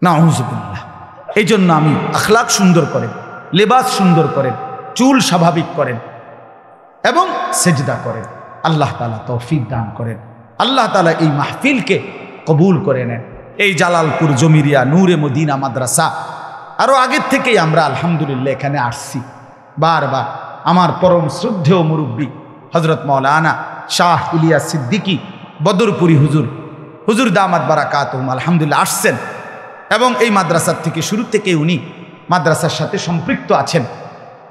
না। হুজুবিল্লাহ। এই জন্য আমি আখলাক সুন্দর করেন, লেবাস সুন্দর করেন, চুল স্বাভাবিক করেন এবং সেজদা করেন। আল্লাহ তাআলা তৌফিক দান করেন। আল্লাহ তাআলা এই মাহফিলকে কবুল করে নেন। এই জালালপুর জমিরিয়া নূরে মদিনা মাদ্রাসা, আরও আগের থেকেই আমরা আলহামদুলিল্লাহ এখানে আসছি বারবার। আমার পরম শ্রদ্ধেয় মুরব্বী হজরত মৌলানা শাহ ইলিয়াস সিদ্দিকী বদরপুরি হুজুর দামাত বারাকাতুহুম আলহামদুলিল্লাহ আসছেন, এবং এই মাদ্রাসার থেকে শুরু থেকে উনি মাদ্রাসার সাথে সম্পৃক্ত আছেন।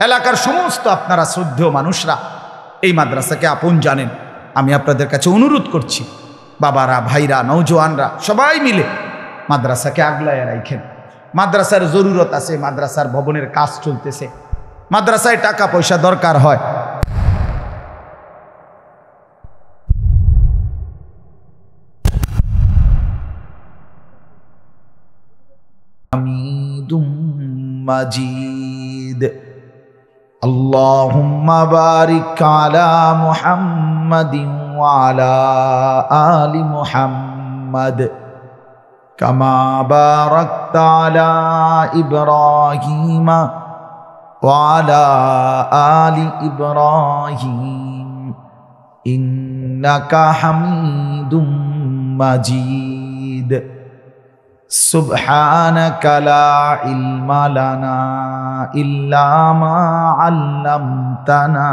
এলাকার সমস্ত আপনারা শ্রদ্ধেয় মানুষরা এই মাদ্রাসাকে আপন জানেন। আমি আপনাদের কাছে অনুরোধ করছি, বাবারা, ভাইরা, নৌজওয়ানরা সবাই মিলে মাদ্রাসাকে আগলায় রাখেন। মাদ্রাসার জরুরত আছে, মাদ্রাসার ভবনের কাজ চলতেছে, মাদ্রাসায় টাকা পয়সা দরকার হয়, হামিদুম মাজিদ। আল্লাহুম্মা বারিক আলা মুহাম্মাদিন ওয়া আলা আলি মুহাম্মাদ কামা বারাকতা আলা ইব্রাহিম ওয়া আলা আলি ইব্রাহিম ইন্নাকা হামিদুম মাজিদ। সুবহানাকা লা ইলমা লানা ইল্লা মা আল্লামতানা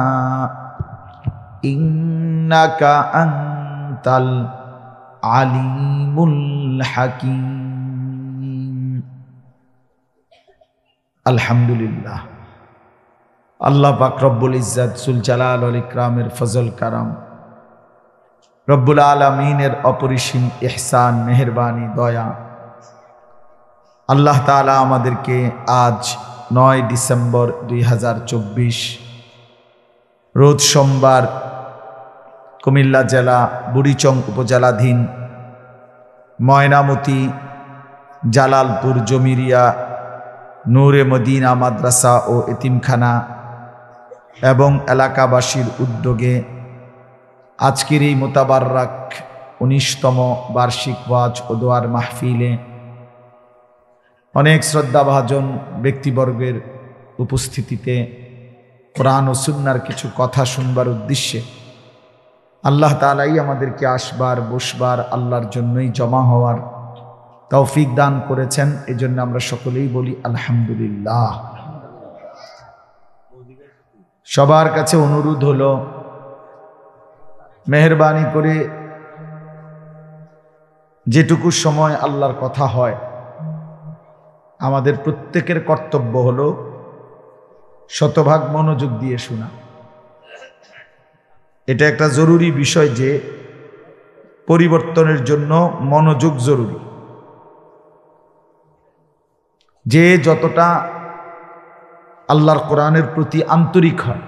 ইন্নাকা আনতাল আলিমুল হাকিম। আলহামদুলিল্লাহ, আল্লাহ পাক রব্বুল ইজ্জত জুল জালাল ওয়াল ইকরামের ফজল কারাম, রব্বুল আলামিনের অপরিসীম ইহসান, মেহেরবানি, দয়া, আল্লাহ তাআলা আমাদেরকে আজ 9 ডিসেম্বর 2024 রোজ সোমবার কুমিল্লা জেলা বুড়িচং উপজেলাধীন ময়নামতি জালালপুর জমিরিয়া নূরে মদিনা মাদ্রাসা ও এতিমখানা এবং এলাকাবাসীর উদ্যোগে আজকের এই মোতাবাররাক 19তম বার্ষিক ওয়াজ ও দোয়ার মাহফিলে অনেক শ্রদ্ধাভাজন ব্যক্তিবর্গের উপস্থিতিতে কোরআন ও সুন্নাহর কিছু কথা শুনবার উদ্দেশ্যে আল্লাহ তাআলাই আমাদেরকে আসবার বসবার আল্লাহর জন্যই জমা হওয়ার তৌফিক দান করেছেন। এজন্য আমরা সকলেই বলি আলহামদুলিল্লাহ। সবার কাছে অনুরোধ হলো, মেহেরবানি করে যেটুকু সময় আল্লাহর কথা হয় আমাদের প্রত্যেকের কর্তব্য হলো শতভাগ মনোযোগ দিয়ে শোনা। এটা একটা জরুরি বিষয় যে পরিবর্তনের জন্য মনোযোগ জরুরি। যে যতটা আল্লাহর কোরআনের প্রতি আন্তরিক হয়,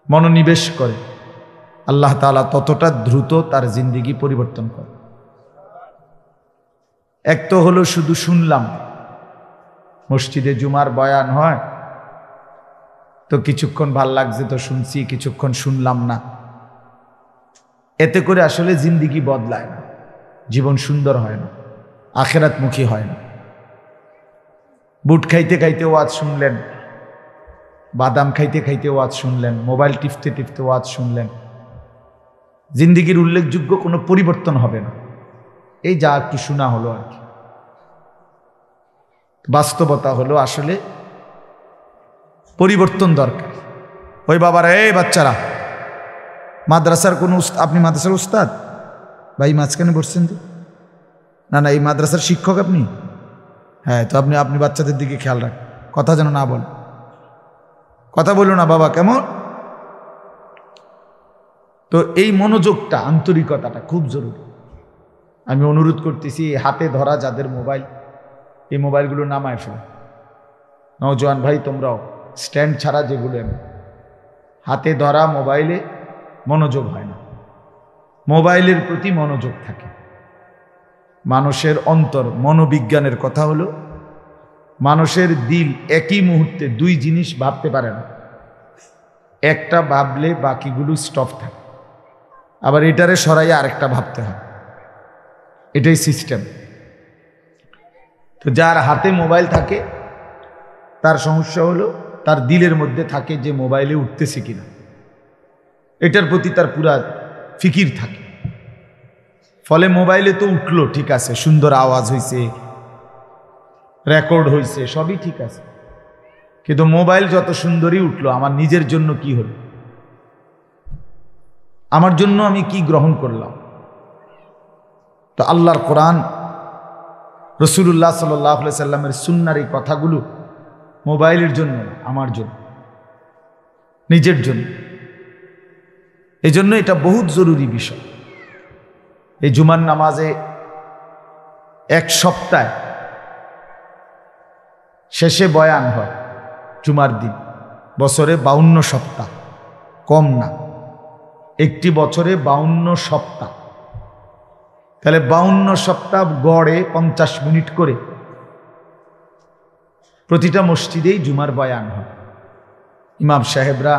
মনোনিবেশ করে, আল্লাহ তাআলা ততটা দ্রুত তার জিন্দেগি পরিবর্তন করে। এক তো হলো শুধু শুনলাম, মসজিদে জুমার বয়ান হয় তো কিছুক্ষণ ভাল লাগছে তো শুনছি, কিছুক্ষণ শুনলাম না, এতে করে আসলে জিন্দেগি বদলায় না, জীবন সুন্দর হয় না, আখিরাতমুখী হয় না। বুট খাইতে খাইতে ওয়াজ শুনলেন, বাদাম খাইতে খাইতে ওয়াজ শুনলেন, মোবাইল টিপতে টিপতে ওয়াজ শুনলেন, জিন্দেগির উল্লেখযোগ্য কোনো পরিবর্তন হবে না। এই যা একটু শোনা হলো আর কি। বাস্তবতা হলো আসলে পরিবর্তন দরকার। ওই বাবারা, এই বাচ্চারা, মাদ্রাসার কোনো আপনি মাদ্রাসার উস্তাদ? ভাই মাঝখানে বসছেন তো? না না, এই মাদ্রাসার শিক্ষক আপনি? হ্যাঁ, তো আপনি বাচ্চাদের দিকে খেয়াল রাখ, কথা যেন না বল, কথা বলো না বাবা, কেমন? তো এই মনোযোগটা, আন্তরিকতাটা খুব জরুরি। আমি অনুরোধ করতেছি, হাতে ধরা যাদের মোবাইল, এই মোবাইলগুলো নামায় ফেলো। নওজোয়ান ভাই তোমরাও, স্ট্যান্ড ছাড়া যেগুলো, হাতে ধরা মোবাইলে মনোযোগ হয় না। মোবাইলের প্রতি মনোযোগ থাকে। মানুষের অন্তর, মনোবিজ্ঞানের কথা হলো মানুষের দিল একই মুহূর্তে দুই জিনিস ভাবতে পারে না। একটা ভাবলে বাকিগুলো স্টপ থাকে, আবার এটারে সরাইয়া আরেকটা ভাবতে হয়। এটাই সিস্টেম। তো যার হাতে মোবাইল থাকে তার সমস্যা হলো তার দিলের মধ্যে থাকে যে মোবাইলে উঠতেছে কিনা, এটার প্রতি তার পুরা ফিকির থাকে। ফলে মোবাইলে তো উঠলো, ঠিক আছে, সুন্দর আওয়াজ হয়েছে, রেকর্ড হয়েছে, সবই ঠিক আছে, কিন্তু মোবাইল যত সুন্দরই উঠলো, আমার নিজের জন্য কি হলো? আমার জন্য আমি কি গ্রহণ করলাম? তো আল্লাহর কোরআন, রাসূলুল্লাহ সাল্লাল্লাহু আলাইহি সাল্লামের সুন্নাহর এই কথাগুলো মোবাইলের জন্য, আমার জন্য, নিজের জন্য। এই জন্য এটা বহুত জরুরি বিষয়। এই জুমার নামাজে এক সপ্তাহে শেষে বয়ান হয় জুমার দিন, বছরে 52 সপ্তাহ, কম না। একটি বছরে 52 সপ্তাহ, তাহলে 52 সপ্তাহ গড়ে 50 মিনিট করে, প্রতিটা মসজিদেই জুমার বয়ান হয়। ইমাম সাহেবরা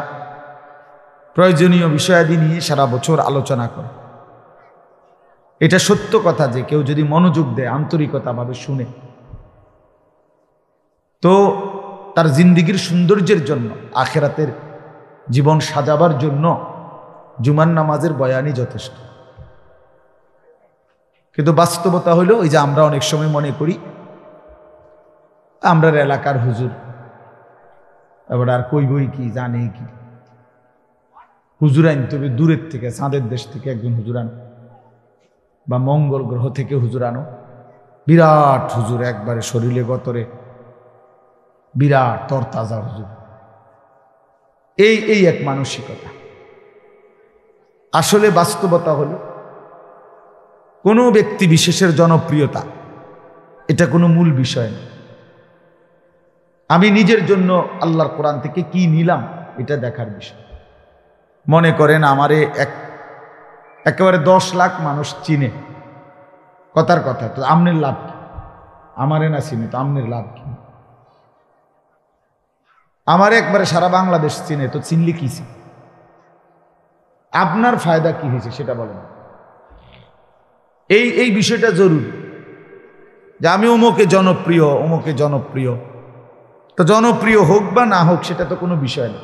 প্রয়োজনীয় বিষয়াদি নিয়ে সারা বছর আলোচনা করে। এটা সত্য কথা যে কেউ যদি মনোযোগ দেয়, আন্তরিকতাভাবে শুনে, তো তার জিন্দিগির সৌন্দর্যের জন্য, আখেরাতের জীবন সাজাবার জন্য জুমার নামাজের বয়ানই যথেষ্ট। কিন্তু বাস্তবতা হলো ওই যে আমরা অনেক সময় মনে করি আমরা এলাকার হুজুর, এবার আর কইবই কি, জানে কি, হুজুর আনতে হবে দূরের থেকে, চাঁদের দেশ থেকে একজন হুজুর আনো, বা মঙ্গল গ্রহ থেকে হুজুর আনো, বিরাট হুজুর, একবারে শরীরে গতরে বিরাট তরতাজা হুজুর। এই এক মানসিকতা। আসলে বাস্তবতা হলো কোনো ব্যক্তি বিশেষের জনপ্রিয়তা এটা কোনো মূল বিষয় না। আমি নিজের জন্য আল্লাহর কোরআন থেকে কি নিলাম এটা দেখার বিষয়। মনে করেন আমারে একেবারে 10 লাখ মানুষ চিনে, কথার কথা, তো আমনের লাভ কি? আমারে না চিনে তো আমনের লাভ কি? আমারে একবারে সারা বাংলাদেশ চিনে, তো চিনলে কি? আপনার ফায়দা কি হয়েছে সেটা বলেন। এই বিষয়টা জরুরি যে আমি অমুকে জনপ্রিয়, তো জনপ্রিয় হোক বা না হোক সেটা তো কোনো বিষয় না।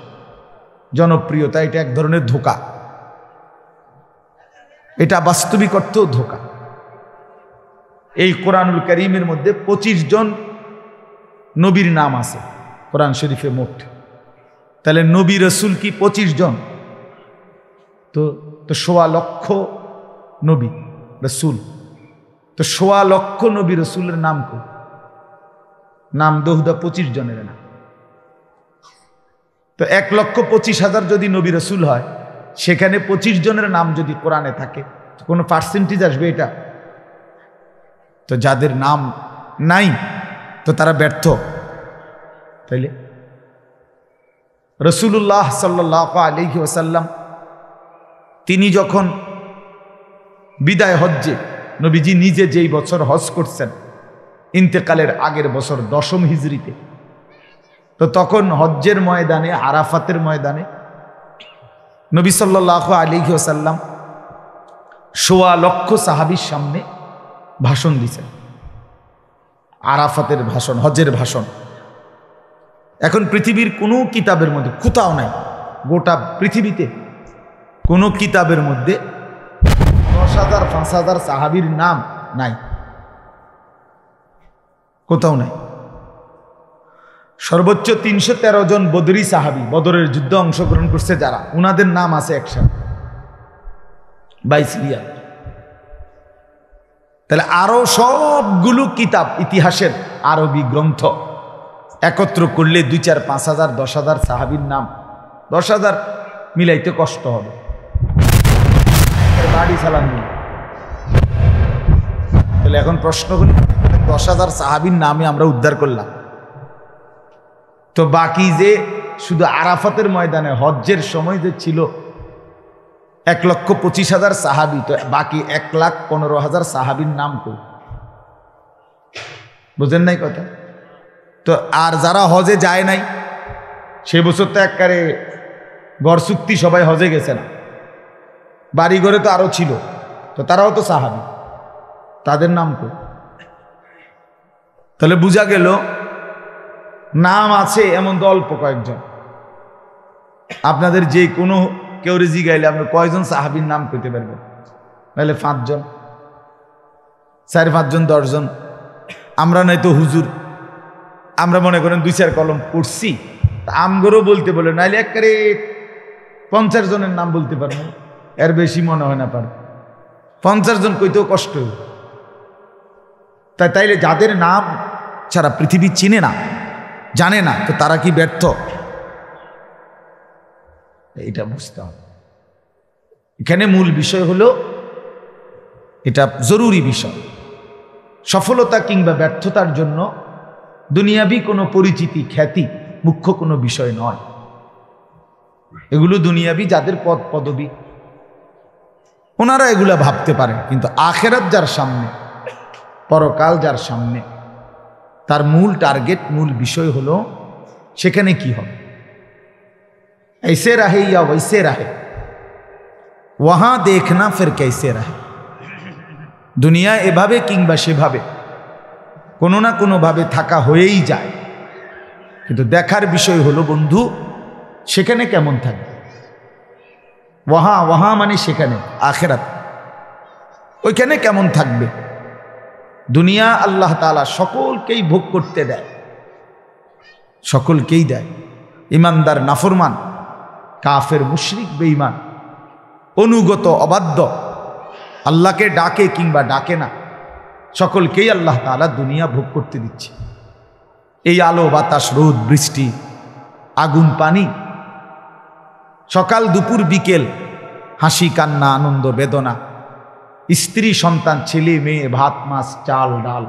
জনপ্রিয়তা এটা এক ধরনের ধোঁকা, এটা বাস্তবিক অর্থেও ধোঁকা। এই কোরআনুল কারীমের মধ্যে 25 জন নবীর নাম আছে কোরআন শরীফে মোট। তাহলে নবী রসুল কি 25 জন? তো 1.25 লক্ষ নবী রসুল, তো 1.25 লক্ষ নবী রসুলের নাম কো? নাম দহুদা 25 জনের না। তো 1,25,000 যদি নবী রসুল হয়, সেখানে 25 জনের নাম যদি কোরআনে থাকে, কোনো পার্সেন্টেজ আসবে এটা? তো যাদের নাম নাই তো তারা ব্যর্থ। তাইলে রাসূলুল্লাহ সাল্লাল্লাহু আলাইহি ওয়াসাল্লাম তিনি যখন বিদায় হজ্জে, নবীজি নিজে যেই বছর হজ করছেন, ইন্তেকালের আগের বছর 10ম হিজরিতে, তো তখন হজ্জের ময়দানে, আরাফাতের ময়দানে নবী সাল্লাল্লাহু আলাইহি ওয়াসাল্লাম 1.25 লক্ষ সাহাবীর সামনে ভাষণ দিয়েছেন। আরাফাতের ভাষণ, হজ্জের ভাষণ। এখন পৃথিবীর কোনো কিতাবের মধ্যে কোথাও নাই, গোটা পৃথিবীতে কোনো কিতাবের মধ্যে 10,000 5,000 সাহাবীর নাম নাই, কোথাও নাই। সর্বোচ্চ 313 জন বদরি সাহাবী, বদরের যুদ্ধে অংশগ্রহণ করছে যারা, উনাদের নাম আছে একসাথে 22 রিয়াল। তাহলে আরো সবগুলো কিতাব, ইতিহাসের আরবি গ্রন্থ একত্র করলে 2, 4, 5,000 10,000 সাহাবীর নাম, 10,000 মিলাইতে কষ্ট হবে, বাড়ি চালান নিয়ে। তাহলে এখন প্রশ্ন হল 10,000 সাহাবীর নামে আমরা উদ্ধার করলাম, তো বাকি যে শুধু আরাফাতের ময়দানে হজ্জের সময় যে ছিল 1,25,000 সাহাবী, তো বাকি 1,15,000 সাহাবীর নাম কই? বুঝেন নাই কথা? তো আর যারা হজে যায় নাই, সে বছর তো একবারে ঘর চুক্তি, সবাই হজে গেছে না, বাড়ি ঘরে তো আরো ছিল, তো তারাও তো সাহাবী, তাদের নাম কই? তাহলে বোঝা গেল নাম আছে এমন তো অল্প কয়েকজন। আপনাদের যে কোনো কেউ জিগাইলে আপনি কয়জন সাহাবীর নাম কইতে পারবেন? নাহলে 5 জন, 4-5 জন, 10 জন। আমরা নয়তো হুজুর, আমরা মনে করেন 2-4 কলম পড়ছি, আমগরও বলতে বলে, নাইলে একেবারে 50 জনের নাম বলতে পারবো, এর বেশি মনে হয় না পার। 50 জন কইতেও কষ্ট। তাইলে যাদের নাম ছাড়া পৃথিবী চিনে না, জানে না, তো তারা কি ব্যর্থ? এটা বুঝতে হবে। এখানে মূল বিষয় হলো, এটা জরুরি বিষয়। সফলতা কিংবা ব্যর্থতার জন্য দুনিয়াবি কোনো পরিচিতি, খ্যাতি মুখ্য কোনো বিষয় নয়। এগুলো দুনিয়াবি যাদের পদ পদবী, ওনারা এগুলা ভাবতে পারে, কিন্তু আখেরাত যার সামনে, পরকাল যার সামনে, তার মূল টার্গেট, মূল বিষয় হলো সেখানে কি হবে। ऐसे रहे या वैसे रहे, वहां देखना फिर कैसे रहे। দুনিয়া এভাবে কিংবা সেভাবে কোনো না কোনোভাবে থাকা হয়েই যায়, কিন্তু দেখার বিষয় হলো বন্ধু সেখানে কেমন থাকবে। ওয়াহা মানে সেখানে, আখিরাত, ওইখানে কেমন থাকবে। দুনিয়া আল্লাহ তাআলা সকলকেই ভোগ করতে দেয়, সকলকেই দেয়। ইমানদার নাফরমান, কাফের মুশরিক বেঈমান, অনুগত অবাধ্য, আল্লাহকে ডাকে কিংবা ডাকে না, সকলকেই আল্লাহ তাআলা দুনিয়া ভোগ করতে দিচ্ছে। এই আলো বাতাস, রোদ বৃষ্টি, আগুন পানি, সকাল দুপুর বিকেল, হাসি কান্না আনন্দ বেদনা, স্ত্রী সন্তান ছেলে মেয়ে, ভাত মাছ চাল ডাল,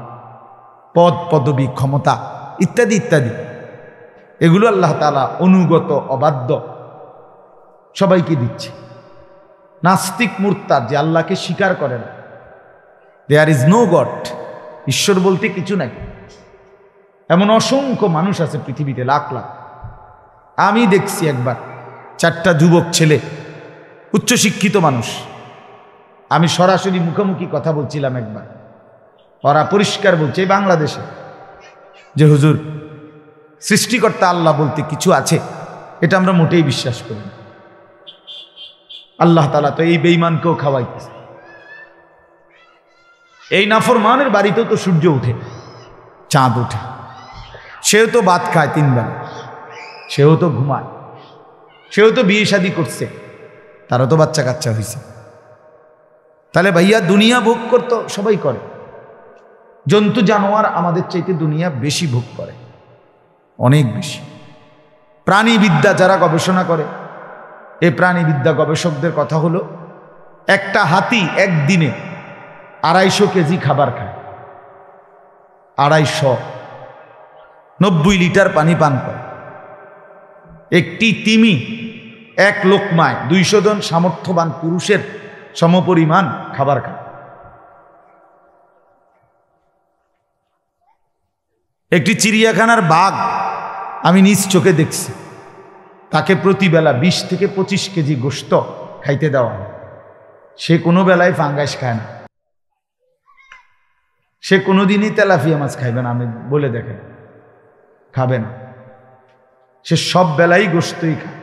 পদ পদবী ক্ষমতা ইত্যাদি ইত্যাদি, এগুলো আল্লাহ তাআলা অনুগত অবাধ্য সবাইকে দিচ্ছে। নাস্তিক মুরতাদ, যে আল্লাহকে স্বীকার করে না, দেয়ার ইজ নো গড, ঈশ্বর বলতে কিছু নাই, এমন অসংখ্য মানুষ আছে পৃথিবীতে, লাখ লাখ। আমি দেখছি একবার 4টা যুবক ছেলে, উচ্চশিক্ষিত মানুষ, আমি সরাসরি মুখোমুখি কথা বলছিলাম একবার, ওরা পরিষ্কার বলছে এই বাংলাদেশে যে হুজুর সৃষ্টিকর্তা আল্লাহ বলতে কিছু আছে, এটা আমরা মোটেই বিশ্বাস করি না। আল্লাহ তাআলা তো এই বেঈমানকেও খাওয়াইতেছে। এই নাফরমানের বাড়িতেও তো সূর্য উঠে, চাঁদ ওঠে, সেও তো ভাত খায় 3 বেলা, সেও তো ঘুমায়, সেও তো বিয়ে শাদী করছে, তারও তো বাচ্চা কাচ্চা হয়েছে। তাহলে ভাইয়া দুনিয়া ভোগ করতো সবাই করে, জন্তু জানোয়ার আমাদের চাইতে দুনিয়া বেশি ভোগ করে, অনেক বেশি। প্রাণীবিদ্যা যারা গবেষণা করে, এই প্রাণীবিদ্যা গবেষকদের কথা হলো একটা হাতি একদিনে 250 কেজি খাবার খায়, 290 লিটার পানি পান করে। একটি তিমি এক লোকমায় 200 জন সামর্থ্যবান পুরুষের সমপরিমাণ খাবার খায়। একটি চিড়িয়াখানার বাঘ আমি নিজ চোখে দেখছি, তাকে প্রতিবেলা 20 থেকে 25 কেজি গোশত খাইতে দেওয়া হয়। সে কোনো বেলায় ফাঙ্গাস খায় না, সে কোনোদিনই তেলাপিয়া মাছ খাইবে না, আমি বলে দেখেন, খাবে না। সে সব বেলাই গোশতই খায়,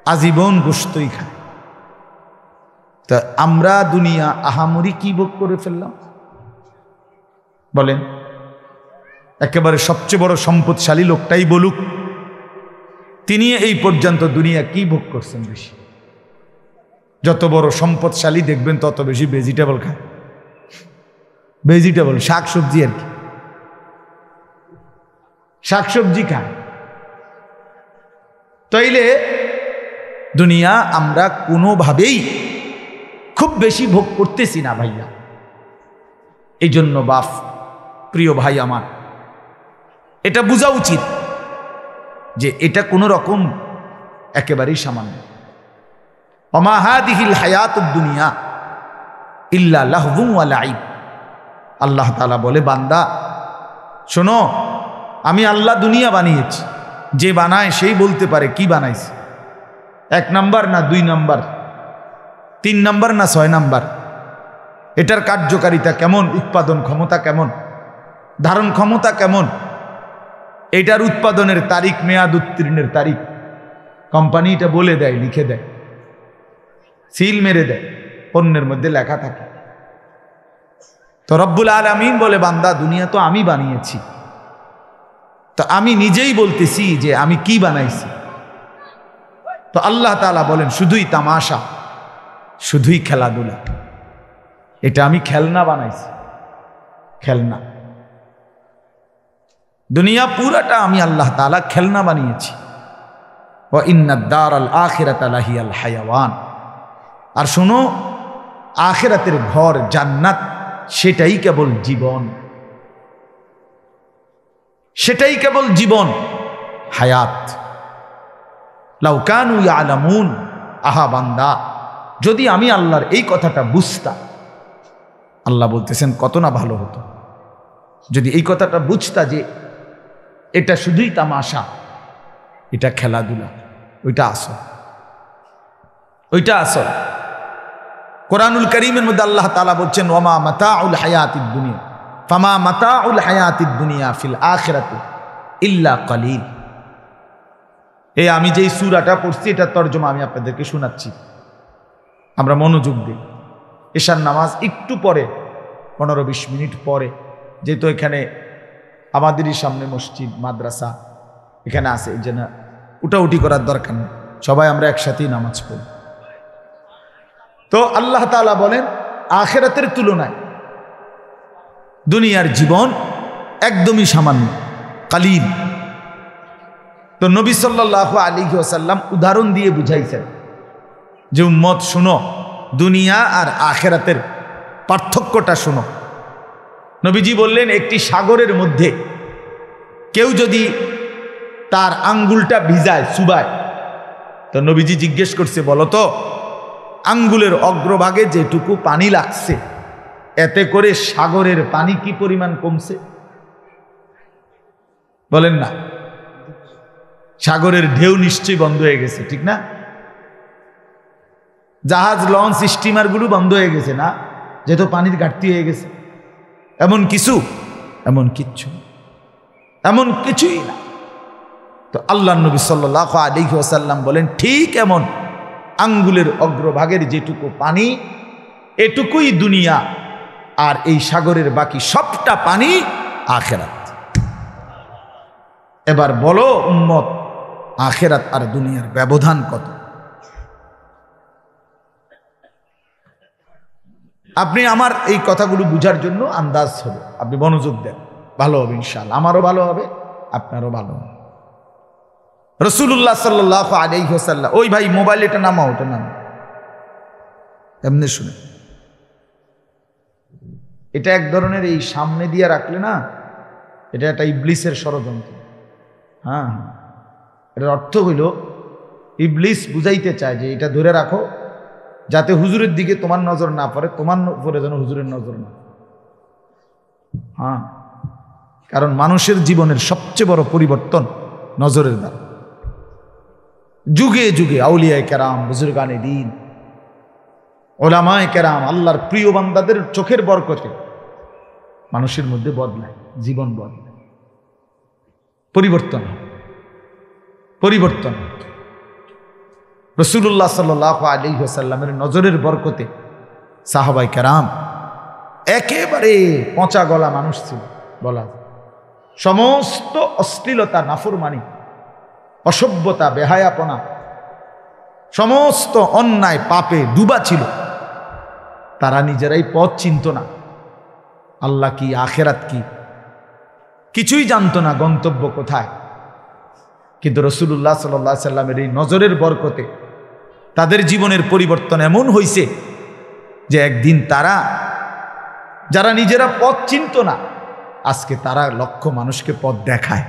আজীবন গোশতই খায়। তা আমরা দুনিয়া আহামরি কি ভোগ করে ফেললাম বলেন? একেবারে সবচেয়ে বড় সম্পদশালী লোকটাই বলুক, তিনি এই পর্যন্ত দুনিয়া কি ভোগ করছেন বেশি? যত বড় সম্পদশালী দেখবেন তত বেশি ভেজিটেবল খায়, ভেজিটেবল শাকসবজি, আর কি শাকসবজি খায়। তাইলে দুনিয়া আমরা কোনোভাবেই খুব বেশি ভোগ করতেছি না ভাইয়া। এই জন্য বাপ, প্রিয় ভাই আমার, এটা বোঝা উচিত যে এটা কোনো রকম একেবারেই সামান্য। ওমা হাদিহিল হায়াতুদ দুনিয়া ইল্লা লাহবুন ওয়া লাইব। আল্লাহ তাআলা বলে, বান্দা শোনো, আমি আল্লাহ দুনিয়া বানিয়েছি, যে বানায় সেই বলতে পারে কি বানাইছে। 1 নাম্বার না 2 নাম্বার, 3 নাম্বার না 6 নাম্বার, এটার কার্যকারিতা কেমন, উৎপাদন ক্ষমতা কেমন, ধারণ ক্ষমতা কেমন, এটার উৎপাদনের তারিখ, মেয়াদ উত্তীর্ণের তারিখ কোম্পানি এটা বলে দেয়, লিখে দেয়, সিল মেরে দেয়, পণ্যের মধ্যে লেখা থাকে। তো রব্বুল আলামিন বলে, বান্দা দুনিয়া তো আমি বানিয়েছি, তো আমি নিজেই বলতেছি যে আমি কি বানাইছি। তো আল্লাহ তাআলা বলেন, শুধুই তামাশা, শুধুই খেলাধুলা, এটা আমি খেলনা বানাইছি, খেলনা। দুনিয়া পুরাটা আমি আল্লাহ তাআলা খেলনা বানিয়েছি। ওয়া ইন্নাদ দারাল আখিরাতা লাহিয়াল হায়াওয়ান। আর শোনো, আখিরাতের ঘর জান্নাত, সেটাই কেবল জীবন, সেটাই কেবল জীবন, হায়াত। লাউ কানু ইয়ালামুন, আহা বান্দা, যদি আমি আল্লাহর এই কথাটা বুঝতাম, আল্লাহ বলতেছেন কত না ভালো হতো। যদি এই কথাটা বুঝতা যে এটা শুধুই তামাশা, এটা খেলাধুলা, ওইটা আসল, ওইটা আসল। কোরআনুল কারীমের মধ্যে আল্লাহ তাআলা বলছেন ওয়ামা মাতাউল হায়াতিদ দুনিয়া ফামা মাতাউল হায়াতিদ দুনিয়া ফিল আখিরাতি ইল্লা কালিল। এই আমি যেই সূরাটা পড়ছি এটা তরজমা আমি আপনাদেরকে শোনাচ্ছি, আমরা মনোযোগ দিই। এশার নামাজ একটু পরে 15-20 মিনিট পরে, যেহেতু এখানে আমাদেরই সামনে মসজিদ মাদ্রাসা এখানে আছে, এই জন্য উঠাউঠি করার দরকার নেই, সবাই আমরা একসাথেই নামাজ পড়ি। তো আল্লাহ তাআলা বলেন আখিরাতের তুলনায় দুনিয়ার জীবন একদমই সামান্য, কালিল। তো নবী সাল্লাল্লাহু আলাইহি ওয়াসাল্লাম উদাহরণ দিয়ে বুঝাইছেন যে উম্মত শুনো, দুনিয়া আর আখিরাতের পার্থক্যটা শুনো। নবীজি বললেন একটি সাগরের মধ্যে কেউ যদি তার আঙ্গুলটা ভিজায়, চুবায়, তো নবীজি জিজ্ঞেস করছে বলো তো আঙ্গুলের অগ্রভাগে যেটুকু পানি লাগছে এতে করে সাগরের পানি কি পরিমাণ কমছে? বলেন না, সাগরের ঢেউ নিশ্চয়ই বন্ধ হয়ে গেছে, ঠিক না? জাহাজ, লঞ্চ, স্টিমার গুলো বন্ধ হয়ে গেছে না, যেহেতু পানির ঘাটতি হয়ে গেছে। এমন কিছু, এমন কিচ্ছু, এমন কিছুই না। তো আল্লাহ নবী সাল্লাল্লাহু আলাইহি ওয়াসাল্লাম বলেন ঠিক এমন আঙ্গুলের অগ্রভাগের যেটুকু পানি এটুকুই দুনিয়া, আর এই সাগরের বাকি সবটা পানি আখিরাত। এবার বলো উম্মত, আখিরাত আর দুনিয়ার ব্যবধান কত? আপনি আমার এই কথাগুলো বুঝার জন্য আন্দাজ হবে, আপনি মনোযোগ দেন, ভালো হবে ইনশাআল্লাহ, আমারও ভালো হবে, আপনারও ভালো হবে। রাসূলুল্লাহ সাল্লাল্লাহু আলাইহি ওয়াসাল্লাম, ওই ভাই মোবাইল এটা নামাও, ওটা নামাও, এমনি শুনে। এটা এক ধরনের এই সামনে দিয়ে রাখলে না, এটা একটা ইবলিসের ষড়যন্ত্র। হ্যাঁ, এটার অর্থ হইল ইবলিস বুঝাইতে চায় যে এটা ধরে রাখো যাতে হুজুরের দিকে তোমার নজর না পড়ে, তোমার উপরে যেন হুজুরের নজর না। হ্যাঁ, কারণ মানুষের জীবনের সবচেয়ে বড় পরিবর্তন নজরের দ্বারা। যুগে যুগে আউলিয়ায়ে কেরাম, বুজুর্গানে দ্বীন, ওলামায়ে কেরাম, আল্লাহর প্রিয় বান্দাদের চোখের বরকতে মানুষের মধ্যে বদলায়, জীবন বদলায়, পরিবর্তন, পরিবর্তন। রাসূলুল্লাহ সাল্লাল্লাহু আলাইহি ওয়াসাল্লামের নজরের বরকতে সাহাবায়ে কেরাম একেবারে পচা গলা মানুষ ছিল বলা, সমস্ত অশ্লীলতা, নাফরমানি, অসভ্যতা, বেহায়াপনা, সমস্ত অন্যায় পাপে ডুবা ছিল। তারা নিজেরাই পথ চিনত না, আল্লাহ কি আখিরাত কি কিছুই জানতো না, গন্তব্য কোথায়। কিন্তু রাসূলুল্লাহ সাল্লাল্লাহু আলাইহি ওয়াসাল্লামের এই নজরের বরকতে তাদের জীবনের পরিবর্তন এমন হয়েছে যে একদিন তারা, যারা নিজেরা পথ চিনত না, আজকে তারা লক্ষ মানুষকে পথ দেখায়।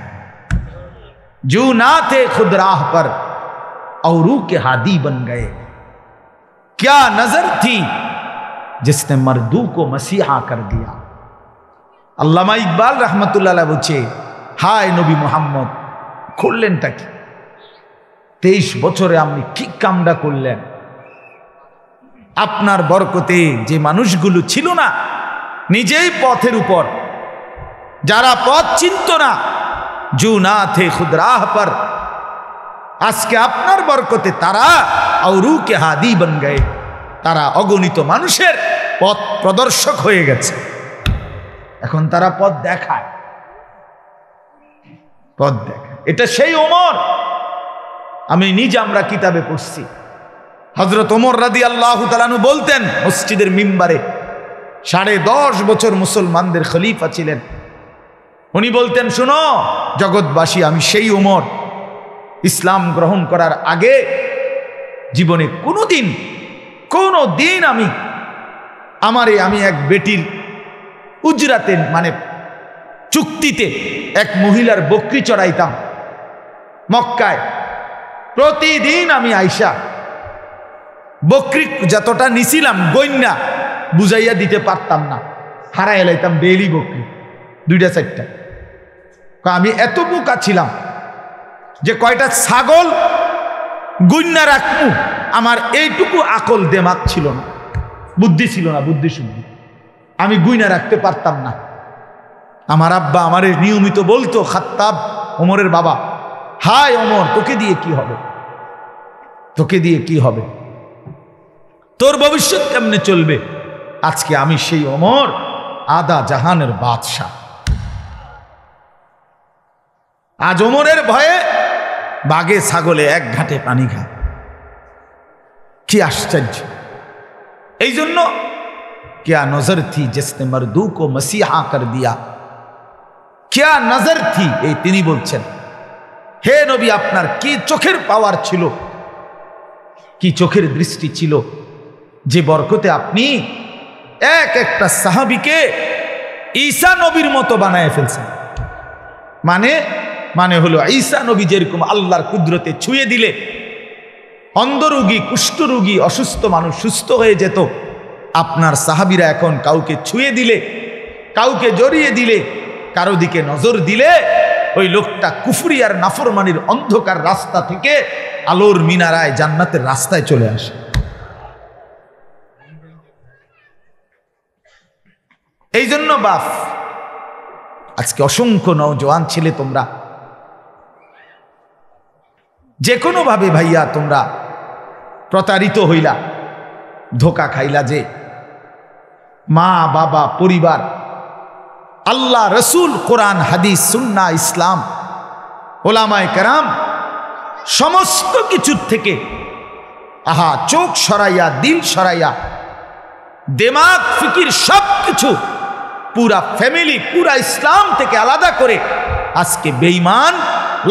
जो ना थे खुद राह पर औरू के हादी बन गए, क्या नजर थी जिसने मर्दू को मसीहा कर दिया। আল্লামা ইকবাল রাহমাতুল্লাহ আলাইহি বলছে, হায় নবী মুহাম্মদ, করলেনটা কি? 23 বছরে আপনি কি কামটা করলেন? আপনার বরকতে যে মানুষগুলো ছিল না, নিজেই পথের উপর, যারা পথ চিনত না, जो ना थे खुद राह पर, আজকে আপনার বরকতে তারা औरू के हादी बन गए, তারা অগণিত মানুষের পথ প্রদর্শক হয়ে গেছে। এখন তারা পথ দেখায়, পথ দেখায়। এটা সেই ওমর, আমি নিজে আমরা কিতাবে পড়ছি, হযরত ওমর রাদিয়াল্লাহু তাআলা আনহু বলতেন মসজিদের মিম্বারে, 10.5 বছর মুসলমানদের খলিফা ছিলেন। উনি বলতেন, শোনো জগৎবাসী, আমি সেই ওমর, ইসলাম গ্রহণ করার আগে জীবনে কোনোদিন আমি এক বেটির উজরাতে, মানে চুক্তিতে এক মহিলার বকরি চড়াইতাম মক্কায়। প্রতিদিন আমি আইসা বকরি যতটা নিছিলাম গইন্না বুঝাইয়া দিতে পারতাম না, হারাই লাইতাম ডেইলি বকরি। 2টা 4টা। আমি এত বোকা ছিলাম যে কয়টা ছাগল গুইন্না রাখবো আমার এইটুকু আকল দেমাগ ছিল না, বুদ্ধি ছিল না, বুদ্ধি শুদ্ধি আমি গুইনা রাখতে পারতাম না। আমার আব্বা আমার নিয়মিত বলতো, খাত্তাব ওমরের বাবা, হায় ওমর, তোকে দিয়ে কি হবে, তোকে দিয়ে কি হবে, তোর ভবিষ্যৎ কেমনে চলবে। আজকে আমি সেই ওমর, আদা জাহানের বাদশাহ। আজ ওমরের ভয়ে বাঘে ছাগলে এক ঘাটে পানি খায়। কি আশ্চর্য! এই জন্য क्या नजर थी जिसने मर्दू को मसीहा कर दिया, क्या नजर थी, এই তিনি বলছেন, হে নবী আপনার কি চোখের পাওয়ার ছিল, কি চোখের দৃষ্টি ছিল, যে বরকতে আপনি এক একটা সাহাবীকে ঈসা নবীর মতো বানায় ফেলছেন। মানে হলো ঈসা নবী যেরকম আল্লাহর কুদরতে ছুঁয়ে দিলে অন্ধ রোগী, কুষ্ঠ রোগী, অসুস্থ মানুষ সুস্থ হয়ে যেত, আপনার সাহাবীরা এখন কাউকে ছুঁয়ে দিলে, কাউকে জড়িয়ে দিলে, কারো দিকে নজর দিলে ওই লোকটা কুফরি আর নাফরমানির অন্ধকার রাস্তা থেকে আলোর মিনারায় জান্নাতের রাস্তায় চলে আসে। এই জন্য বাপ, আজকে অসংখ্য নওজোয়ান ছেলে তোমরা যে কোনো ভাবে ভাইয়া তোমরা প্রতারিত হইলা, ধোকা খাইলা, যে মা বাবা পরিবার আল্লাহ রসুল কোরআন হাদিস সুন্নাহ ইসলাম ওলামায়ে কেরাম সমস্ত কিছুর থেকে চোখ সরাইয়া, দিল সরাইয়া, দিমাগ ফিকির সব কিছু পুরা ফ্যামিলি, পুরা ইসলাম থেকে আলাদা করে আজকে বেঈমান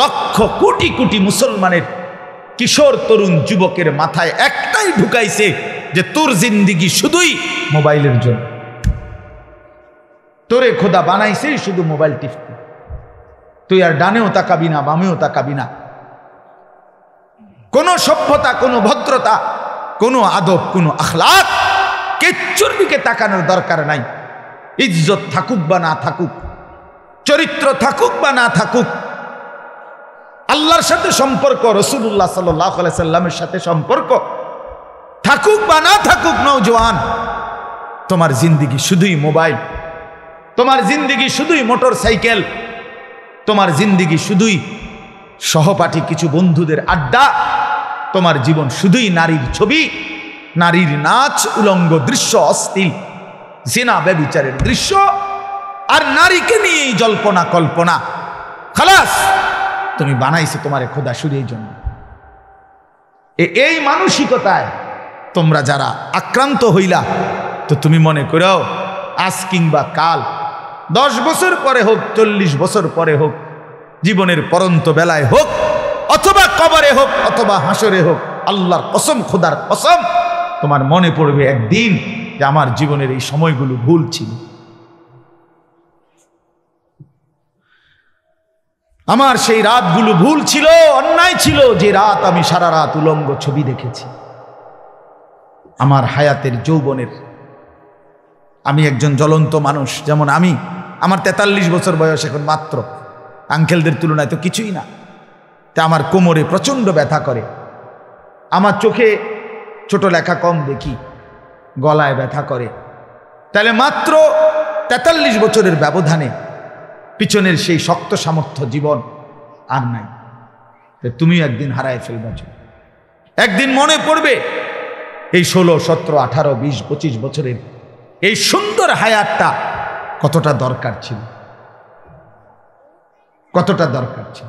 লক্ষ কোটি কোটি মুসলমানের কিশোর তরুণ যুবকের মাথায় একটাই ঢুকাইছে যে তোর জিন্দিগি শুধুই মোবাইলের জন্য, তোরে খোদা বানাইছে শুধু মোবাইল টিপতে, তুই আর ডানেও তাকাবি না, বামেও তাকাবি না, কোনো সভ্যতা, কোনো ভদ্রতা, কোনো আদব, কোনো আখলাক কিচ্ছুর দিকে তাকানোর দরকার নাই। ইজ্জত থাকুক বা না থাকুক, চরিত্র থাকুক বা না থাকুক, আল্লাহর সাথে সম্পর্ক, রাসূলুল্লাহ সাল্লাল্লাহু আলাইহি সাল্লামের সাথে সম্পর্ক থাকুক বা না থাকুক, নওজোয়ান তোমার জিন্দিগি শুধুই মোবাইল, তোমার জিন্দিগি শুধুই মোটর সাইকেল, তোমার জিন্দিগি শুধুই সহপাঠী কিছু বন্ধুদের আড্ডা, তোমার জীবন শুধুই নারীর ছবি, নারীর নাচ, উলঙ্গ দৃশ্য, অশ্লীল জিনা ব্যভিচারের দৃশ্য, আর নারীকে নিয়েই জল্পনা কল্পনা। খালাস, তুমি বানাইছো তোমারে খোদা শুধু এই জন্য। এই মানসিকতায় তোমরা যারা আক্রান্ত হইলা, তো তুমি মনে করো আজ কিংবা কাল, 10 বছর পরে হোক, 40 বছর পরে হোক, জীবনের পরন্ত বেলায় হোক, অথবা কবরে হোক, অথবা হাসরে হোক, আল্লাহর কসম, খোদার কসম, তোমার মনে পড়বে একদিন যে আমার জীবনের এই সময়গুলো ভুল ছিল, আমার সেই রাতগুলো ভুল ছিল, অন্যায় ছিল, যে রাত আমি সারা রাত উলঙ্গ ছবি দেখেছি। আমার হায়াতের যৌবনের, আমি একজন জ্বলন্ত মানুষ, যেমন আমার 43 বছর বয়স এখন মাত্র, আঙ্কেলদের তুলনায় তো কিছুই না। তা আমার কোমরে প্রচণ্ড ব্যথা করে, আমার চোখে ছোট লেখা কম দেখি, গলায় ব্যথা করে। তাহলে মাত্র 43 বছরের ব্যবধানে পিছনের সেই শক্ত সামর্থ্য জীবন আর নাই। তুমিও একদিন হারায় ফেলবে, একদিন মনে পড়বে এই 16, 17, 18, 20, 25 বছরের এই সুন্দর হায়াতটা কতটা দরকার ছিল, কতটা দরকার ছিল।